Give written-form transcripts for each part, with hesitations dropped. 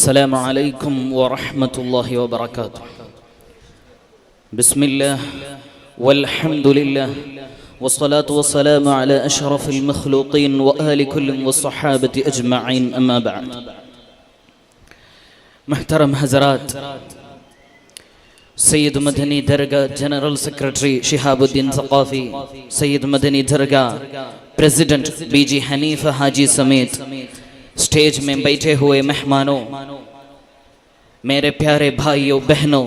अस्सलामु अलैकुम व रहमतुल्लाहि व बरकातुहू। बिस्मिल्लाह वल्हम्दुलिल्लाह वस्सलातु वस्सलामु अला अशरफिल मखलूकीन व आलि कुल्लिन व सहाबति अजमईन, अम्मा बअद। मुहतरम हज़रात, सैयद मदनी दरगाह जनरल सेक्रेटरी शिहाबुद्दीन सक़ाफ़ी, सैयद मदनी दरगाह प्रेसिडेंट बीजी हनीफ हाजी समेत स्टेज में बैठे हुए मेहमानों, मेरे प्यारे भाइयों बहनों,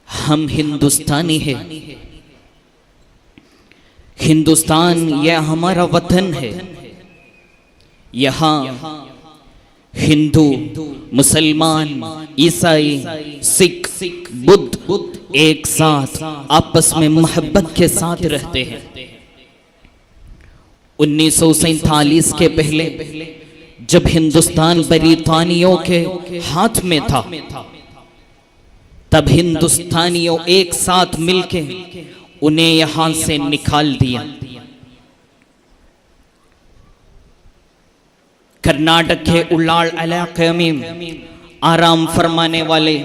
हम हिंदुस्तानी हैं। हिंदुस्तान यह हमारा वतन है। यहाँ हिंदू, मुसलमान, ईसाई, सिख, बुद्ध एक साथ आपस में मोहब्बत के साथ रहते हैं। 1947 के पहले जब हिंदुस्तान बरीतानियों के हाथ में था, तब हिंदुस्तानियों एक साथ मिलके उन्हें यहां से निकाल दिया। कर्नाटक के उल्लाड़ इलाके में आराम फरमाने वाले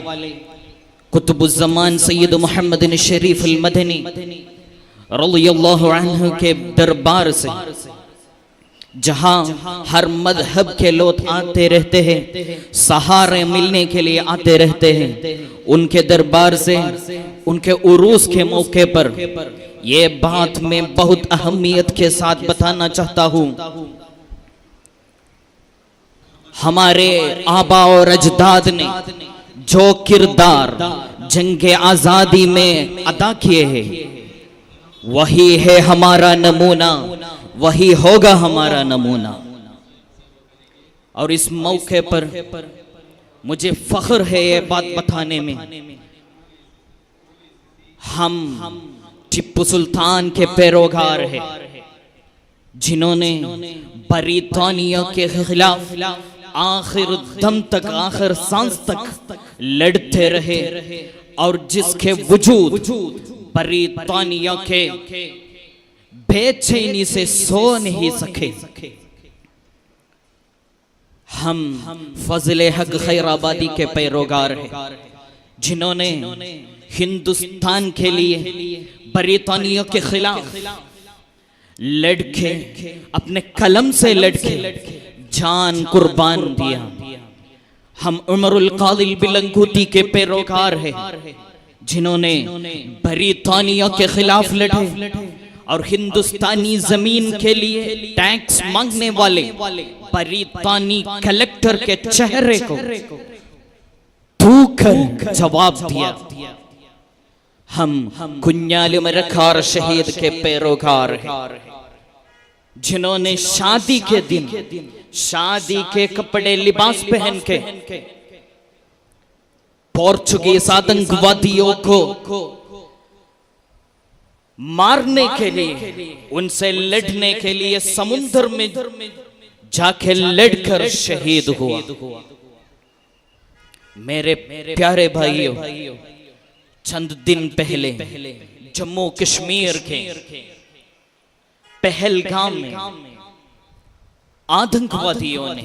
कुतुबुज़्ज़मान सैयद मोहम्मद शरीफ अल मदनी रज़ियल्लाहु अन्हु के दरबार से, जहां हर मजहब के लोग आते रहते हैं, सहारे मिलने के लिए आते रहते हैं, उनके दरबार से उनके उरूस के मौके पर ये बात मैं बहुत अहमियत के साथ बताना चाहता हूं। हमारे आबा और अजदाद ने जो किरदार जंगे आजादी में अदा किए हैं, वही है हमारा नमूना, वही होगा हमारा नमूना। और इस मौके पर मुझे फख्र है ये बात बताने में, हम टिप्पू सुल्तान के पैरोकार हैं, जिन्होंने बरीतानिया के खिलाफ आखिर दम तक, आखिर सांस तक लड़ते रहे, और जिसके वजूद बरीतानिया के बेचैनी से सो नहीं सके। हम फजले हक खैराबादी के पैरोकार हैं, जिन्होंने हिंदुस्तान के लिए बरीतानिया के खिलाफ लड़के, अपने कलम से लड़के जान कुर्बान दिया। हम उमरुल कादिल बिलंगूती के पैरोकार हैं, जिन्होंने बरीतानिया के खिलाफ लड़े और हिंदुस्तानी जमीन के लिए टैक्स मांगने वाले बरीतानी कलेक्टर के चेहरे को थूकर जवाब दिया। हम कुन्याल में रखार शहीद के पैरोकार हैं, जिन्होंने शादी के दिन शादी के कपड़े लिबास पहन के पोर्चुगीज आतंकवादियों को मारने के लिए, उनसे लड़ने के लिए समुद्र में जाके लड़कर शहीद हुआ। मेरे प्यारे भाइयों, चंद दिन पहले जम्मू कश्मीर के पहलगाम में आतंकवादियों ने,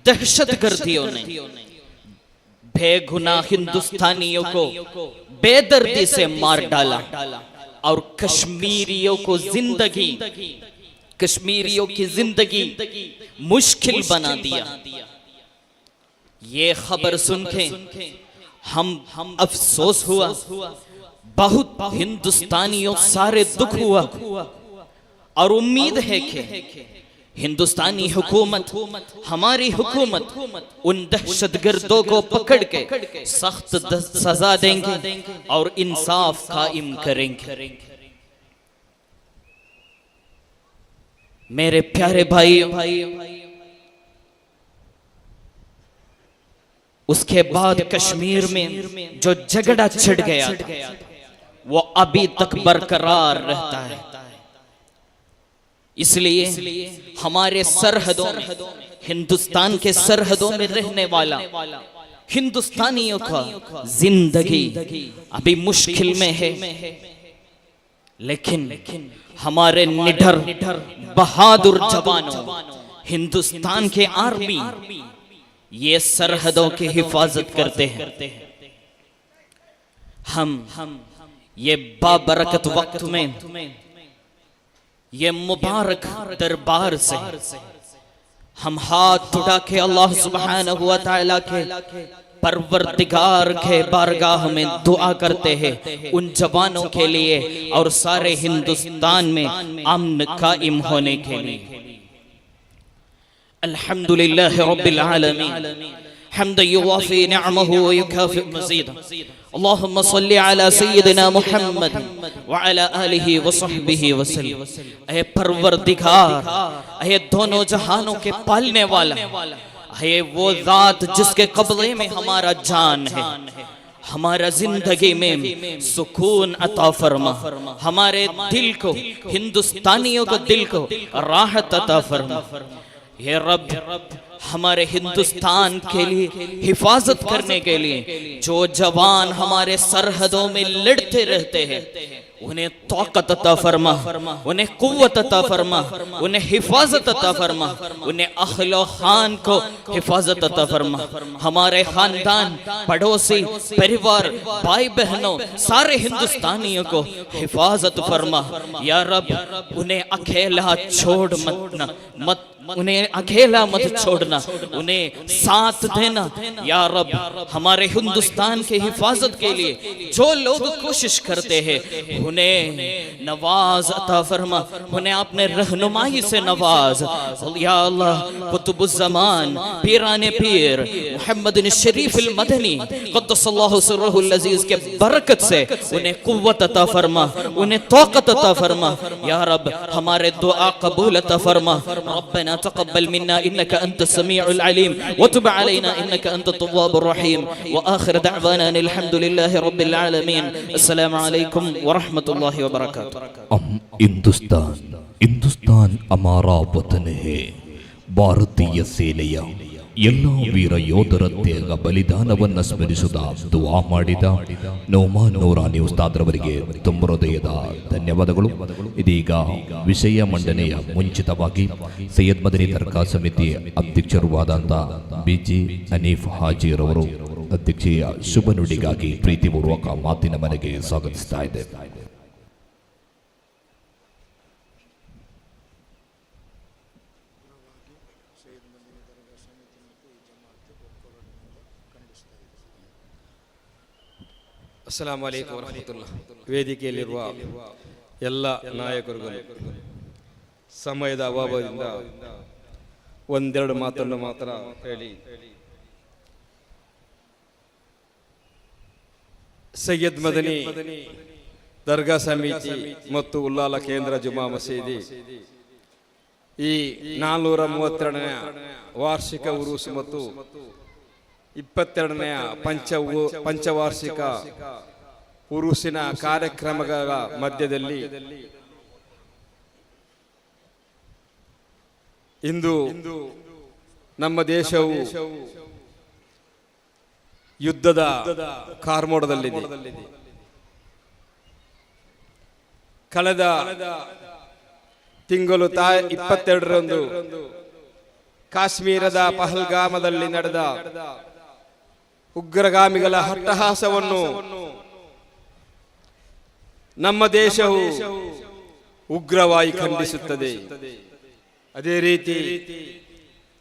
दहशतगर्दियों ने बेगुनाह हिंदुस्तानियों को बेदर्दी से मार डाला और कश्मीरियों की जिंदगी मुश्किल बना दिया। ये खबर सुन के हम अफसोस हुआ, बहुत हिंदुस्तानियों सारे दुख हुआ, और उम्मीद है कि हिंदुस्तानी हुकूमत, हमारी हुकूमत उन दहशतगर्दों को पकड़ के सख्त सजा देंगे और इंसाफ कायम करेंगे। मेरे प्यारे भाइयों, उसके बाद कश्मीर में जो झगड़ा छिड़ गया था, वो अभी तक बरकरार रहता है। इसलिए हमारे सरहदों में, हिंदुस्तान के सरहदों में रहने वाला हिंदुस्तानियों का जिंदगी अभी मुश्किल में है। लेकिन हमारे निडर बहादुर जवानों, हिंदुस्तान के आर्मी ये सरहदों की हिफाजत करते हैं। हम ये बाबरकत वक्त में ये मुबारक दरबार से हम हाथ उठा के अल्लाह सुब्हानहु व तआला के परवरदिगार के बारगाह में दुआ करते हैं उन जवानों के लिए और सारे हिंदुस्तान में अमन कायम होने के लिए। अल्हम्दुलिल्लाह रब्बिल आलमीन हम्द युवाफी निअमहु व युकाफि मज़ीद। अल्लाहुम्मा सल्लि अला सय्यिदिना मुहम्मद व अला आलिहि व सहबिहि वसल्लम। ऐ परवरदिगार, ऐ दोनों जहानों के पालने वाला, है वो जात जिसके कब्ज़े में हमारा जान है, हमारा जिंदगी में सुकून अता फरमा, हमारे दिल को, हिंदुस्तानियों को दिल को राहत अता फरमा। ये रब हमारे हिंदुस्तान के लिए हिफाजत करने के लिए जो जवान हमारे सरहदों में लड़ते रहते हैं उन्हें तौकत अता फरमा, उन्हें कुव्वत अता फरमा, उन्हें हिफाजत अता फरमा, उन्हें अहलो खान को हिफाजत अता फरमा। हमारे खानदान, पड़ोसी, परिवार, भाई बहनों, सारे हिंदुस्तानियों को हिफाजत फरमा। या रब उन्हें अकेला छोड़ मत उन्हें अकेला मत छोड़ना, उन्हें साथ देना। या रब हमारे हिंदुस्तान की हिफाजत के लिए जो लोग कोशिश करते हैं उन्हें नवाज अता फरमा, उन्हें अपने रहनुमाई से नवाज। या अल्लाह कुतुबुज़्ज़मान पीराने पीर मोहम्मद शरीफ मदनी क़द्दसल्लाहु सिर्रहुल अज़ीज़ के बरकत से उन्हें कुव्वत अता फरमा, उन्हें तौक़त अता फरमा। या रब हमारे दुआ कबूल अता फरमा। रब्बना तक़ब्बल मिन्ना इन्नका अंतस समीउल अलीम व तुब अलैना इन्नका अंतत तव्वाबुर रहीम व आखिर दअवाना अल्हम्दुलिल्लाहि रब्बिल आलमीन। अस्सलामु अलैकुम व रहमतुल्लाहि व बरकातुहू। ಹಿಂದೂಸ್ತಾನ್ ಅಮಾರಾ ವತನ್ ಹೇ. ಭಾರತೀಯ ಸೇನೆಯ ಎಲ್ಲ ವೀರ ಯೋಧರ ತ್ಯಾಗ ಬಲಿದಾನವನ್ನು ಸ್ಮರಿಸುತ್ತಾ ದುವಾ ಮಾಡಿದ ನೋಮಾನ್ ನೂರಾನಿ ಉಸ್ತಾದ್ರವರಿಗೆ ತುಂಬ ಹೃದಯದ ಧನ್ಯವಾದಗಳು. ಇದೀಗ ವಿಷಯ ಮಂಡನೆಯ ಮುಂಚಿತವಾಗಿ ಸೈಯದ್ ಮದನಿ ದರ್ಗಾ ಸಮಿತಿ ಅಧ್ಯಕ್ಷರೂ ಆದಂಥ ಬಿಜಿ ಹನೀಫ್ ಹಾಜಿರವರು ಅಧ್ಯಕ್ಷೀಯ ಶುಭ ನುಡಿಗಾಗಿ ಪ್ರೀತಿಪೂರ್ವಕ ಮಾತಿನ ಮನೆಗೆ ಸ್ವಾಗತಿಸ್ತಾ ಇದೆ. ಅಸ್ಸಲಾಮು ಅಲೈಕುಂ ವರಹಮತುಲ್ಲಾಹ್. ವೇದಿಕೆಯಲ್ಲಿರುವ ಎಲ್ಲ ನಾಯಕರುಗಳು, ಸಮಯದ ಅಭಾವದಿಂದ ಒಂದೆರಡು ಮಾತನ್ನು ಮಾತ್ರ ಹೇಳಿ ಸೈಯದ್ ಮದನಿ ದರ್ಗಾ ಸಮಿತಿ ಮತ್ತು ಉಲ್ಲಾಲ ಕೇಂದ್ರ ಜುಮಾ ಮಸೀದಿ ಈ 432ನೇ ವಾರ್ಷಿಕ ಉರೂಸ್ ಮತ್ತು 22ನೇ ಪಂಚವಾರ್ಷಿಕ ಉರೂಸಿನ ಕಾರ್ಯಕ್ರಮಗಳ ಮಧ್ಯದಲ್ಲಿ ಇಂದು ನಮ್ಮ ದೇಶವು ಯುದ್ಧದ ಕಾರ್ಮೋಡದಲ್ಲಿದೆ. ಕಳೆದ ತಿಂಗಳು 22ರಂದು ಕಾಶ್ಮೀರದ ಪಹಲ್ಗಾಮದಲ್ಲಿ ನಡೆದ ಉಗ್ರಗಾಮಿಗಳ ಅಟ್ಟಹಾಸವನ್ನು ನಮ್ಮ ದೇಶವು ಉಗ್ರವಾಗಿ ಖಂಡಿಸುತ್ತದೆ. ಅದೇ ರೀತಿ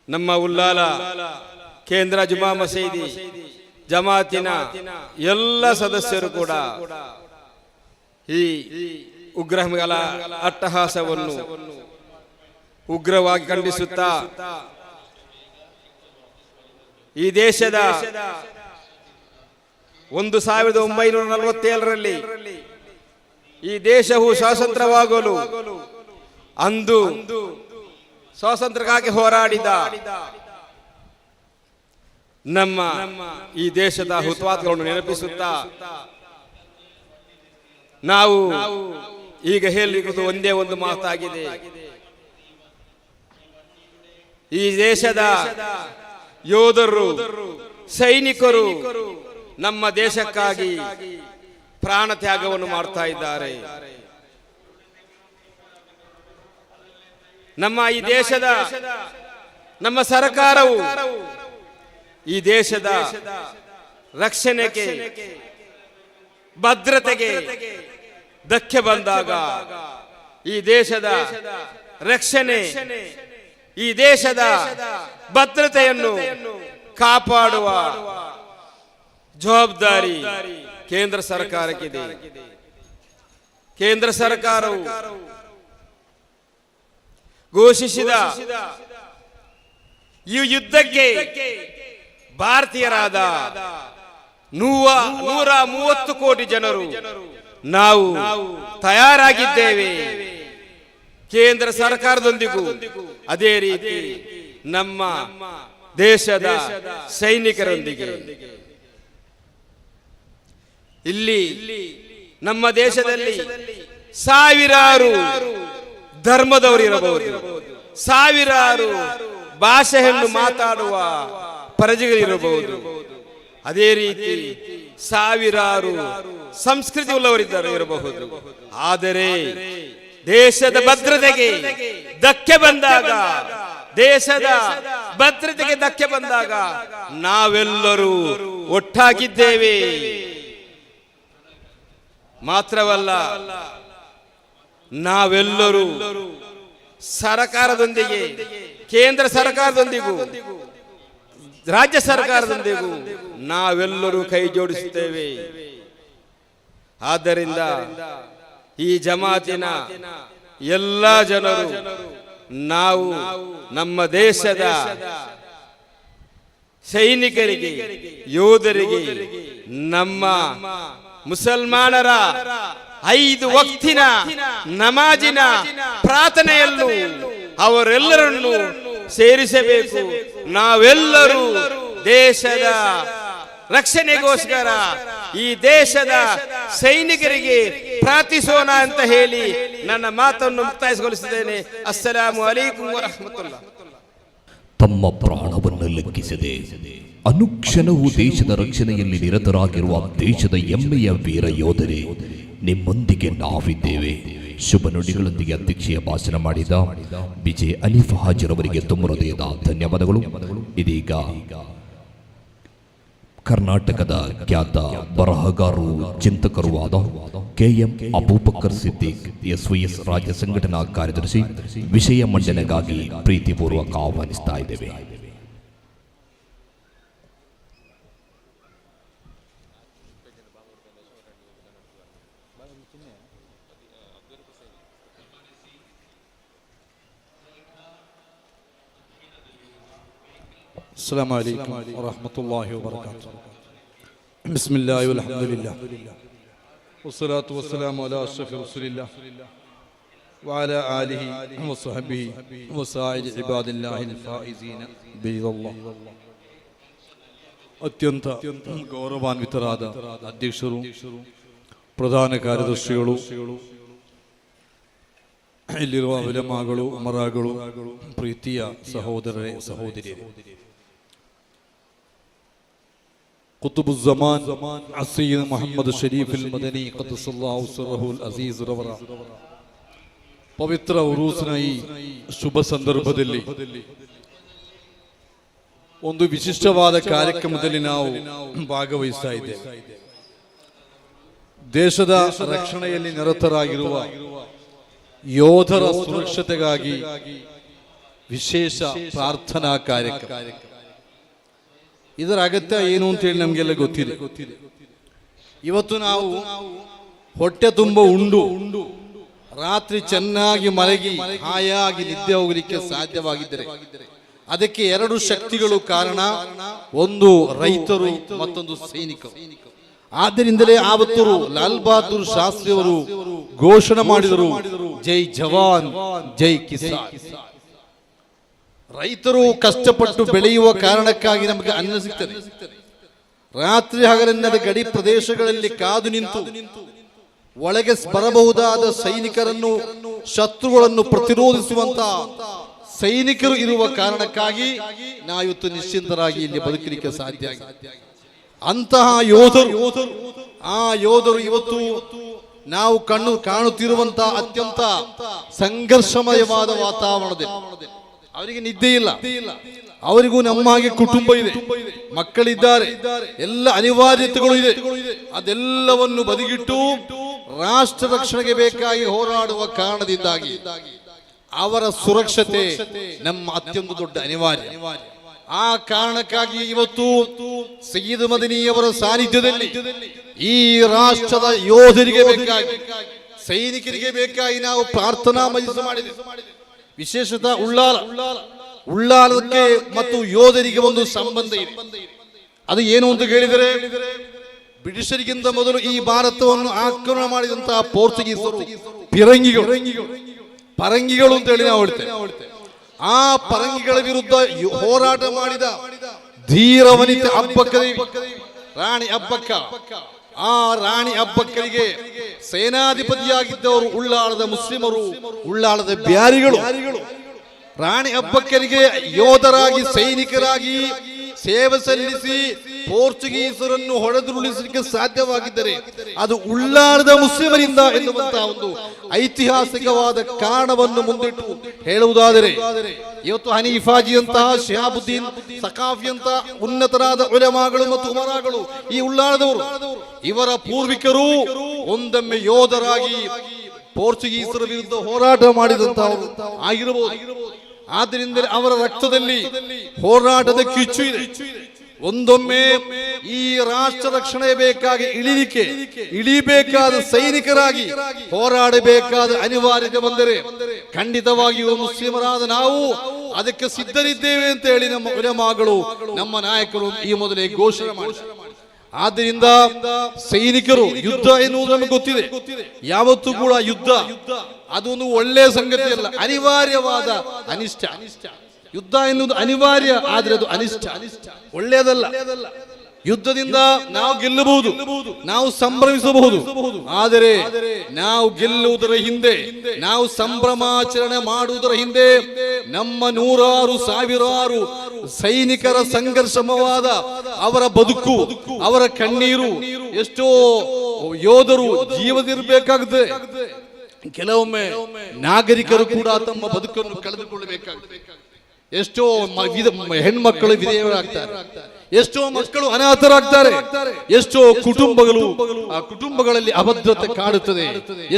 ನಮ್ಮ ಉಲ್ಲಾಲ ಕೇಂದ್ರ ಜುಮಾ ಮಸೀದಿ ಜಮಾತಿನ ಎಲ್ಲ ಸದಸ್ಯರು ಕೂಡ ಈ ಉಗ್ರಗಾಮಿಗಳ ಅಟ್ಟಹಾಸವನ್ನು ಉಗ್ರವಾಗಿ ಖಂಡಿಸುತ್ತಾ ಈ ದೇಶದ 1947ರಲ್ಲಿ ಈ ದೇಶವು ಸ್ವಾತಂತ್ರ್ಯವಾಗಲು ಅಂದು ಸ್ವಾತಂತ್ರ್ಯಕ್ಕಾಗಿ ಹೋರಾಡಿದ ನಮ್ಮ ಈ ದೇಶದ ಹುತಾತ್ಮಗಳನ್ನು ನೆನಪಿಸುತ್ತಾ ನಾವು ಈಗ ಹೇಳಿರುವುದು ಒಂದೇ ಒಂದು ಮಾತಾಗಿದೆ. ಈ ದೇಶದ ಯೋಧರು, ಸೈನಿಕರು ನಮ್ಮ ದೇಶಕ್ಕಾಗಿ ಪ್ರಾಣ ತ್ಯಾಗವನ್ನು ಮಾಡ್ತಾ ಇದ್ದಾರೆ. ನಮ್ಮ ಈ ದೇಶದ ನಮ್ಮ ಸರ್ಕಾರವು ಈ ದೇಶದ ರಕ್ಷಣೆಗೆ ಭದ್ರತೆಗೆ ಧಕ್ಕೆ ಬಂದಾಗ ಈ ದೇಶದ ರಕ್ಷಣೆ ಈ ದೇಶದ ಭದ್ರತೆಯನ್ನು ಕಾಪಾಡುವ ಜವಾಬ್ದಾರಿ ಕೇಂದ್ರ ಸರ್ಕಾರಕ್ಕಿದೆ. ಕೇಂದ್ರ ಸರ್ಕಾರವು ಘೋಷಿಸಿದ ಈ ಯುದ್ಧಕ್ಕೆ ಭಾರತೀಯರಾದ 130 ಕೋಟಿ ಜನರು ನಾವು ತಯಾರಾಗಿದ್ದೇವೆ. ಕೇಂದ್ರ ಸರ್ಕಾರದೊಂದಿಗೂ ಅದೇ ರೀತಿ ನಮ್ಮ ದೇಶದ ಸೈನಿಕರೊಂದಿಗೆ. ಇಲ್ಲಿ ನಮ್ಮ ದೇಶದಲ್ಲಿ ಸಾವಿರಾರು ಧರ್ಮದವರು ಇರಬಹುದು, ಸಾವಿರಾರು ಭಾಷೆಯನ್ನು ಮಾತಾಡುವ ಪ್ರಜೆಗಳಿರಬಹುದು, ಅದೇ ರೀತಿ ಸಾವಿರಾರು ಸಂಸ್ಕೃತಿ ಉಳ್ಳವರಿದ್ದರು ಇರಬಹುದು. ಆದರೆ ದೇಶದ ಭದ್ರತೆಗೆ ಧಕ್ಕೆ ಬಂದಾಗ, ದೇಶದ ಭದ್ರತೆಗೆ ಧಕ್ಕೆ ಬಂದಾಗ ನಾವೆಲ್ಲರೂ ಒಟ್ಟಾಗಿದ್ದೇವೆ. ಮಾತ್ರವಲ್ಲ, ನಾವೆಲ್ಲರೂ ಸರ್ಕಾರದೊಂದಿಗೆ, ಕೇಂದ್ರ ಸರ್ಕಾರದೊಂದಿಗೂ ರಾಜ್ಯ ಸರ್ಕಾರದೊಂದಿಗೂ ನಾವೆಲ್ಲರೂ ಕೈ ಜೋಡಿಸುತ್ತೇವೆ. ಆದ್ದರಿಂದ ಈ ಜಮಾತಿನ ಎಲ್ಲ ಜನರು ನಾವು ನಮ್ಮ ದೇಶದ ಸೈನಿಕರಿಗೆ, ಯೋಧರಿಗೆ, ನಮ್ಮ ಮುಸಲ್ಮಾನರ 5 ವಕ್ತಿನ ನಮಾಜಿನ ಪ್ರಾರ್ಥನೆಯಲ್ಲೂ ಅವರೆಲ್ಲರನ್ನು ಸೇರಿಸಬೇಕು. ನಾವೆಲ್ಲರೂ ದೇಶದ ರಕ್ಷಣೆಗೋಸ್ಕರ ಈ ದೇಶದ ಸೈನಿಕರಿಗೆ ಪ್ರಾರ್ಥಿಸೋಣ ಅಂತ ಹೇಳಿ ನನ್ನ ಮಾತನ್ನು ಮುಕ್ತಾಯಗೊಳಿಸಿದ್ದೇನೆ. ಅಸ್ಸಲಾಮು ಅಲೈಕುಂ ವರಹಮತುಲ್ಲಾಹ್. ತಮ್ಮ ಪ್ರಾಣವನ್ನು ಲೆಕ್ಕಿಸದೆ ಅನುಕ್ಷಣವೂ ದೇಶದ ರಕ್ಷಣೆಯಲ್ಲಿ ನಿರತರಾಗಿರುವ ದೇಶದ ಹೆಮ್ಮೆಯ ವೀರ ಯೋಧರೇ, ನಿಮ್ಮೊಂದಿಗೆ ನಾವಿದ್ದೇವೆ. ಶುಭ ನುಡಿಗಳೊಂದಿಗೆ ಅಧ್ಯಕ್ಷೀಯ ಭಾಷಣ ಮಾಡಿದ ಬಿಜೆ ಅನೀಫ್ ಹಾಜಿರವರಿಗೆ ತುಂಬ ಹೃದಯದ ಧನ್ಯವಾದಗಳು. ಇದೀಗ ಕರ್ನಾಟಕದ ಖ್ಯಾತ ಬರಹಗಾರರು, ಚಿಂತಕರೂ ಆದ KM ಅಬೂಬಕರ್ ಸಿದ್ದಿಕ್ SYS ರಾಜ್ಯ ಸಂಘಟನಾ ಕಾರ್ಯದರ್ಶಿ ವಿಷಯ ಮಂಡನೆಗಾಗಿ ಪ್ರೀತಿಪೂರ್ವಕ ಆಹ್ವಾನಿಸ್ತಾ ಇದ್ದೇವೆ. السلام عليكم ورحمة الله وبركاته. بسم الله والحمد لله والصلاة والسلام على أشرف رسول الله وعلى آله وصحبه وسائر عباد الله الفائزين برضا الله. ಅತ್ಯಂತ ಗೌರವಾನ್ವಿತರಾದ ಅಧ್ಯಕ್ಷರು, ಪ್ರಧಾನ ಕಾರ್ಯದರ್ಶಿಗಳು, ಇಲ್ಲಿರುವ ಉಲಮಾಗಳು, ಉಮರಾಗಳು, ಪ್ರೀತಿಯ ಸಹೋದರರೇ, ಸಹೋದರಿಯರೇ, ಕುತುಬುಜ್ಜಮಾನ್ ಸಯ್ಯದ್ ಮೊಹಮ್ಮದ್ ಶರೀಫ್ ಅಲ್ ಮದನಿ ಖದ್ದಸಲ್ಲಾಹು ಸಿರ್ರಹುಲ್ ಅಜೀಜ್ ರವರ ಪವಿತ್ರ ಉರೂಸ್ನ ಈ ಶುಭ ಸಂದರ್ಭದಲ್ಲಿ ಒಂದು ವಿಶಿಷ್ಟವಾದ ಕಾರ್ಯಕ್ರಮದಲ್ಲಿ ನಾವು ಭಾಗವಹಿಸ್ತಾ ಇದ್ದೇವೆ. ದೇಶದ ರಕ್ಷಣೆಯಲ್ಲಿ ನಿರತರಾಗಿರುವ ಯೋಧರ ಸುರಕ್ಷತೆಗಾಗಿ ವಿಶೇಷ ಪ್ರಾರ್ಥನಾ ಕಾರ್ಯಕ್ರಮ. ಇದರ ಅಗತ್ಯ ಏನು ಅಂತೇಳಿ ನಮಗೆಲ್ಲ ಗೊತ್ತಿದೆ. ಇವತ್ತು ನಾವು ಹೊಟ್ಟೆ ತುಂಬ ಉಂಡು ರಾತ್ರಿ ಚೆನ್ನಾಗಿ ಮಲಗಿ ಹಾಯಾಗಿ ನಿದ್ದೆ ಹೋಗಲಿಕ್ಕೆ ಸಾಧ್ಯವಾಗಿದ್ದರೆ ಅದಕ್ಕೆ 2 ಶಕ್ತಿಗಳು ಕಾರಣ. ಒಂದು ರೈತರು, ಮತ್ತೊಂದು ಸೈನಿಕರು. ಆದ್ದರಿಂದಲೇ ಆವತ್ತು ಲಾಲ್ ಬಹದ್ದೂರ್ ಶಾಸ್ತ್ರಿ ಅವರು ಘೋಷಣೆ ಮಾಡಿದರು, ಜೈ ಜವಾನ್ ಜೈ ಕಿಸಾನ್. ರೈತರು ಕಷ್ಟಪಟ್ಟು ಬೆಳೆಯುವ ಕಾರಣಕ್ಕಾಗಿ ನಮಗೆ ಅನ್ನ ಸಿಗ್ತದೆ. ರಾತ್ರಿ ಹಗಲೆನ್ನದ ಗಡಿ ಪ್ರದೇಶಗಳಲ್ಲಿ ಕಾದು ನಿಂತು ಒಳಗೆ ಬರಬಹುದಾದ ಸೈನಿಕರನ್ನು, ಶತ್ರುಗಳನ್ನು ಪ್ರತಿರೋಧಿಸುವಂತ ಸೈನಿಕರು ಇರುವ ಕಾರಣಕ್ಕಾಗಿ ನಾವಿವತ್ತು ನಿಶ್ಚಿಂತರಾಗಿ ಇಲ್ಲಿ ಬದುಕಲಿಕ್ಕೆ ಸಾಧ್ಯ ಆಗಿದೆ. ಅಂತಹ ಯೋಧರು, ಆ ಯೋಧರು ಇವತ್ತು ನಾವು ಕಾಣುತ್ತಿರುವಂತಹ ಅತ್ಯಂತ ಸಂಘರ್ಷಮಯವಾದ ವಾತಾವರಣದಲ್ಲಿ ಅವರಿಗೆ ನಿದ್ದೆ ಇಲ್ಲ. ಅವರಿಗೂ ನಮ್ಮ ಹಾಗೆ ಕುಟುಂಬ ಇದೆ, ಮಕ್ಕಳಿದ್ದಾರೆ, ಎಲ್ಲ ಅನಿವಾರ್ಯತೆಗಳು ಇದೆ. ಅದೆಲ್ಲವನ್ನು ಬದಿಗಿಟ್ಟು ರಾಷ್ಟ್ರ ರಕ್ಷಣೆಗೆ ಬೇಕಾಗಿ ಹೋರಾಡುವ ಕಾರಣದಿಂದಾಗಿ ಅವರ ಸುರಕ್ಷತೆ ನಮ್ಮ ಅತ್ಯಂತ ದೊಡ್ಡ ಅನಿವಾರ್ಯ. ಆ ಕಾರಣಕ್ಕಾಗಿ ಇವತ್ತು ಸಯ್ಯದ್ ಮದನಿಯವರ ಸಾನ್ನಿಧ್ಯದಲ್ಲಿ ಈ ರಾಷ್ಟ್ರದ ಯೋಧರಿಗೆ ಬೇಕಾಗಿ, ಸೈನಿಕರಿಗೆ ಬೇಕಾಗಿ ನಾವು ಪ್ರಾರ್ಥನಾ ಮಜಲಿಸ್ ಮಾಡಿದ್ದೇವೆ. ವಿಶೇಷತಃ ಉಳ್ಳಾಲಕ್ಕೆ ಮತ್ತು ಯೋಧರಿಗೆ ಒಂದು ಸಂಬಂಧ ಇದೆ. ಅದು ಏನು ಅಂತ ಹೇಳಿದರೆ, ಬ್ರಿಟಿಷರಿಗಿಂತ ಮೊದಲು ಈ ಭಾರತವನ್ನು ಆಕ್ರಮಣ ಮಾಡಿದಂತಹ ಪೋರ್ಚುಗೀಸರು ಪರಂಗಿಗಳು ಅಂತ ಹೇಳಿ ನಾವು ಹೇಳ್ತೇವೆ. ಆ ಪರಂಗಿಗಳ ವಿರುದ್ಧ ಹೋರಾಟ ಮಾಡಿದ ಧೀರ ವನಿತೆ ಅಬ್ಬಕ್ಕದೇವಿ, ರಾಣಿ ಅಬ್ಬಕ್ಕ. ಆ ರಾಣಿ ಅಬ್ಬಕ್ಕರಿಗೆ ಸೇನಾಧಿಪತಿಯಾಗಿದ್ದವರು ಉಳ್ಳಾಳದ ಮುಸ್ಲಿಮರು, ಉಳ್ಳಾಳದ ಬ್ಯಾರಿಗಳು. ರಾಣಿ ಅಬ್ಬಕ್ಕರಿಗೆ ಯೋಧರಾಗಿ, ಸೈನಿಕರಾಗಿ ಸೇವೆ ಸಲ್ಲಿಸಿ ಪೋರ್ಚುಗೀಸರನ್ನು ಹೊಡೆದುರುಳಿಸಲಿಕ್ಕೆ ಸಾಧ್ಯವಾಗಿದ್ದರೆ ಅದು ಉಳ್ಳಾಳದ ಮುಸ್ಲಿಮರಿಂದ ಎನ್ನುವಂತಹ ಒಂದು ಐತಿಹಾಸಿಕವಾದ ಕಾರಣವನ್ನು ಮುಂದಿಟ್ಟು ಹೇಳುವುದಾದರೆ, ಇವತ್ತು ಹನೀಫಾಜಿಯಂತಹ, ಶಿಹಾಬುದ್ದೀನ್ ಸಕಾಫಿಯಂತಹ ಉನ್ನತರಾದ ಉಲಮಾಗಳು ಮತ್ತು ಉಮರಾಗಳು ಈ ಉಳ್ಳಾಳದವರು, ಇವರ ಪೂರ್ವಿಕರು ಒಂದೊಮ್ಮೆ ಯೋಧರಾಗಿ ಪೋರ್ಚುಗೀಸರ ವಿರುದ್ಧ ಹೋರಾಟ ಮಾಡಿದಂತಹವರು ಆಗಿರಬಹುದು. ಆದ್ದರಿಂದ ಅವರ ರಕ್ತದಲ್ಲಿ ಹೋರಾಟದ ಕಿಚ್ಚು ಇದೆ. ಒಂದೊಮ್ಮೆ ಈ ರಾಷ್ಟ್ರ ರಕ್ಷಣೆ ಬೇಕಾಗಿ ಇಳಿಬೇಕಾದ ಸೈನಿಕರಾಗಿ ಹೋರಾಡಬೇಕಾದ ಅನಿವಾರ್ಯತೆ ಬಂದರೆ ಖಂಡಿತವಾಗಿಯೂ ಮುಸ್ಲಿಮರಾದ ನಾವು ಅದಕ್ಕೆ ಸಿದ್ಧರಿದ್ದೇವೆ ಅಂತ ಹೇಳಿ ನಮ್ಮ ಉಲಮಾಗಳು, ನಮ್ಮ ನಾಯಕರು ಈ ಮೊದಲೇ ಘೋಷಣೆ ಮಾಡಿದ್ದಾರೆ. ಆದ್ದರಿಂದ ಸೈನಿಕರು, ಯುದ್ಧ ಎನ್ನುವುದು ನಮಗೆ ಗೊತ್ತಿದೆ. ಯಾವತ್ತೂ ಕೂಡ ಯುದ್ಧ ಅದೊಂದು ಒಳ್ಳೆಯ ಸಂಗತಿ ಅಲ್ಲ, ಅನಿವಾರ್ಯವಾದ ಅನಿಷ್ಟ. ಯುದ್ಧ ಎನ್ನುವುದು ಅನಿವಾರ್ಯ, ಆದ್ರೆ ಅದು ಅನಿಷ್ಟ, ಒಳ್ಳೆಯದಲ್ಲ. ಯುದ್ಧದಿಂದ ನಾವು ಗೆಲ್ಲಬಹುದು, ನಾವು ಸಂಭ್ರಮಿಸಬಹುದು. ಆದರೆ ನಾವು ಗೆಲ್ಲುವುದರ ಹಿಂದೆ, ನಾವು ಸಂಭ್ರಮಾಚರಣೆ ಮಾಡುವುದರ ಹಿಂದೆ ನಮ್ಮ ನೂರಾರು ಸಾವಿರಾರು ಸೈನಿಕರ ಸಂಘರ್ಷಮವಾದ ಅವರ ಬದುಕು, ಅವರ ಕಣ್ಣೀರು, ಎಷ್ಟೋ ಯೋಧರು ಜೀವದಿರಬೇಕಾಗುತ್ತದೆ. ಕೆಲವೊಮ್ಮೆ ನಾಗರಿಕರು ಕೂಡ ತಮ್ಮ ಬದುಕನ್ನು ಕಳೆದುಕೊಳ್ಳಬೇಕಾಗುತ್ತದೆ. ಎಷ್ಟೋ ಹೆಣ್ಮಕ್ಕಳು ವಿಧೇಯರಾಗ್ತಾರೆ, ಎಷ್ಟೋ ಮಕ್ಕಳು ಅನಾಥರಾಗ್ತಾರೆ, ಎಷ್ಟೋ ಕುಟುಂಬಗಳಲ್ಲಿ ಅಭದ್ರತೆ ಕಾಡುತ್ತದೆ,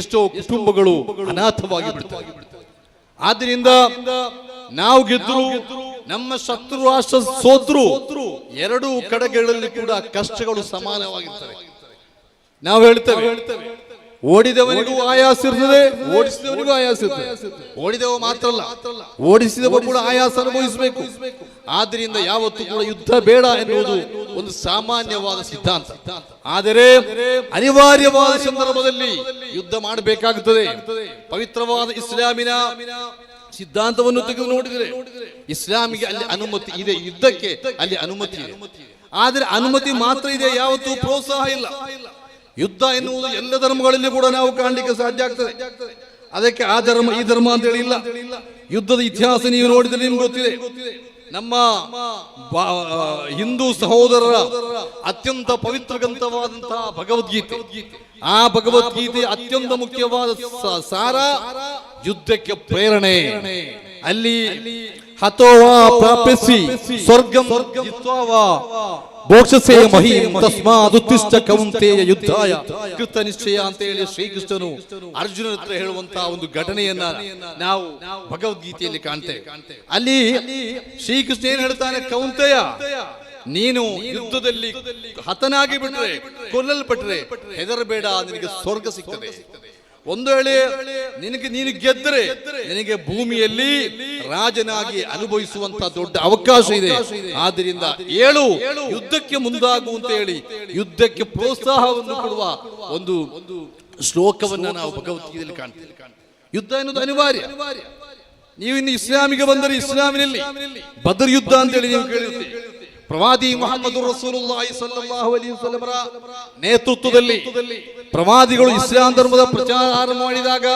ಎಷ್ಟೋ ಕುಟುಂಬಗಳು ಅನಾಥವಾಗಿ ಬಿಡುತ್ತವೆ. ಆದ್ದರಿಂದ ನಾವು ಗೆದ್ರು, ನಮ್ಮ ಶತ್ರು ರಾಷ್ಟ್ರ ಸೋತ್ರು, ಎರಡೂ ಕಡೆಗಳಲ್ಲಿ ಕೂಡ ಕಷ್ಟಗಳು ಸಮಾನವಾಗಿರ್ತವೆ. ನಾವು ಹೇಳ್ತೇವೆ, ಓಡಿದವನಿಗೂ ಆಯಾಸ ಇರ್ತದೆ, ಓಡಿಸಿದವನಿಗೂ ಆಯಾಸ ಇರ್ತದೆ. ಓಡಿದವ ಮಾತ್ರ ಅಲ್ಲ, ಓಡಿಸಿದವ ಕೂಡ ಆಯಾಸ ಅನುಭವಿಸಬೇಕು. ಆದ್ರಿಂದ ಯಾವತ್ತೂ ಕೂಡ ಯುದ್ಧ ಬೇಡ ಎನ್ನುವುದು ಒಂದು ಸಾಮಾನ್ಯವಾದ ಸಿದ್ಧಾಂತ. ಆದರೆ ಅನಿವಾರ್ಯವಾದ ಸಂದರ್ಭದಲ್ಲಿ ಯುದ್ಧ ಮಾಡಬೇಕಾಗುತ್ತದೆ. ಪವಿತ್ರವಾದ ಇಸ್ಲಾಮಿನ ಸಿದ್ಧಾಂತವನ್ನು ತೆಗೆದು ನೋಡಿದರೆ ಇಸ್ಲಾಮಿಗೆ ಅಲ್ಲಿ ಅನುಮತಿ ಇದೆ, ಯುದ್ಧಕ್ಕೆ ಅಲ್ಲಿ ಅನುಮತಿ ಇದೆ. ಆದರೆ ಅನುಮತಿ ಮಾತ್ರ ಇದೆ, ಯಾವತ್ತೂ ಪ್ರೋತ್ಸಾಹ ಇಲ್ಲ. ಯುದ್ಧ ಎನ್ನುವುದು ಎಲ್ಲ ಧರ್ಮಗಳಲ್ಲಿ ಕೂಡ ನಾವು ಕಾಣಲಿಕ್ಕೆ ಸಾಧ್ಯ ಆಗ್ತದೆ. ಅದಕ್ಕೆ ಆ ಧರ್ಮ ಈ ಧರ್ಮ ಅಂತ ಹೇಳಿ ಇಲ್ಲ. ಯುದ್ಧದ ಇತಿಹಾಸ ನೀವು ನೋಡಿದರೆ ನಿಮ್ಗೆ ಗೊತ್ತಿದೆ. ನಮ್ಮ ಹಿಂದೂ ಸಹೋದರರ ಅತ್ಯಂತ ಪವಿತ್ರ ಗ್ರಂಥವಾದಂತಹ ಭಗವದ್ಗೀತೆ, ಆ ಭಗವದ್ಗೀತೆ ಅತ್ಯಂತ ಮುಖ್ಯವಾದ ಸಾರ ಯುದ್ಧಕ್ಕೆ ಪ್ರೇರಣೆ. ಅಲ್ಲಿ ಹತೋವಾ ಪ್ರಾಪಿಸಿ ಸ್ವರ್ಗಂ ಜಿತ್ವಾ ಮೋಕ್ಷಸೇ ಮಹೀಂ ತಸ್ಮಾದ್ ಉತ್ತಿಷ್ಠ ಕೌಂತೆಯ ಯುದ್ಧಾಯ ಕೃತ ನಿಶ್ಚಯ ಅಂತ ಹೇಳಿ ಶ್ರೀಕೃಷ್ಣನು ಅರ್ಜುನನ ಹತ್ರ ಹೇಳುವಂತಹ ಒಂದು ಘಟನೆಯನ್ನ ನಾವು ಭಗವದ್ಗೀತೆಯಲ್ಲಿ ಕಾಣ್ತೇವೆ. ಅಲ್ಲಿ ಶ್ರೀಕೃಷ್ಣ ಏನ್ ಹೇಳ್ತಾನೆ, ಕೌಂತೆಯ ನೀನು ಯುದ್ಧದಲ್ಲಿ ಹತನಾಗಿ ಬಿಟ್ರೆ, ಕೊಲ್ಲಲ್ಪಟ್ರೆ ಹೆದರಬೇಡ, ನಿನಗೆ ಸ್ವರ್ಗ ಸಿಗ್ತದೆ. ಒಂದು ವೇಳೆ ನೀನು ಗೆದ್ದರೆ ನಿನಗೆ ಭೂಮಿಯಲ್ಲಿ ರಾಜನಾಗಿ ಅನುಭವಿಸುವಂತ ದೊಡ್ಡ ಅವಕಾಶ ಇದೆ. ಆದ್ದರಿಂದ ಏಳು ಯುದ್ಧಕ್ಕೆ ಮುಂದಾಗು ಅಂತ ಹೇಳಿ ಯುದ್ಧಕ್ಕೆ ಪ್ರೋತ್ಸಾಹವನ್ನು ಕೊಡುವ ಒಂದು ಶ್ಲೋಕವನ್ನ ನಾವು ಭಗವದ್ಗೀತೆಯಲ್ಲಿ ಕಾಣ್ತೇವೆ. ಯುದ್ಧ ಎನ್ನುವುದು ಅನಿವಾರ್ಯ. ನೀವು ಇನ್ನು ಇಸ್ಲಾಮಿಗೆ ಬಂದರೆ ಇಸ್ಲಾಮಿನಲ್ಲಿ ಬದರ್ ಯುದ್ಧ ಅಂತ ಹೇಳಿ ನೀವು ಕೇಳಿರ್ತೀರಿ. ಪ್ರವಾದಿ ಮುಹಮ್ಮದ್ ರಸೂಲುಲ್ಲಾಹಿ ಸಲ್ಲಲ್ಲಾಹು ಅಲೈಹಿ ವಸಲ್ಲಮರ ನೇತೃತ್ವದಲ್ಲಿ ಪ್ರವಾದಿಗಳು ಇಸ್ಲಾಂ ಧರ್ಮದ ಪ್ರಚಾರ ಮಾಡಿದಾಗ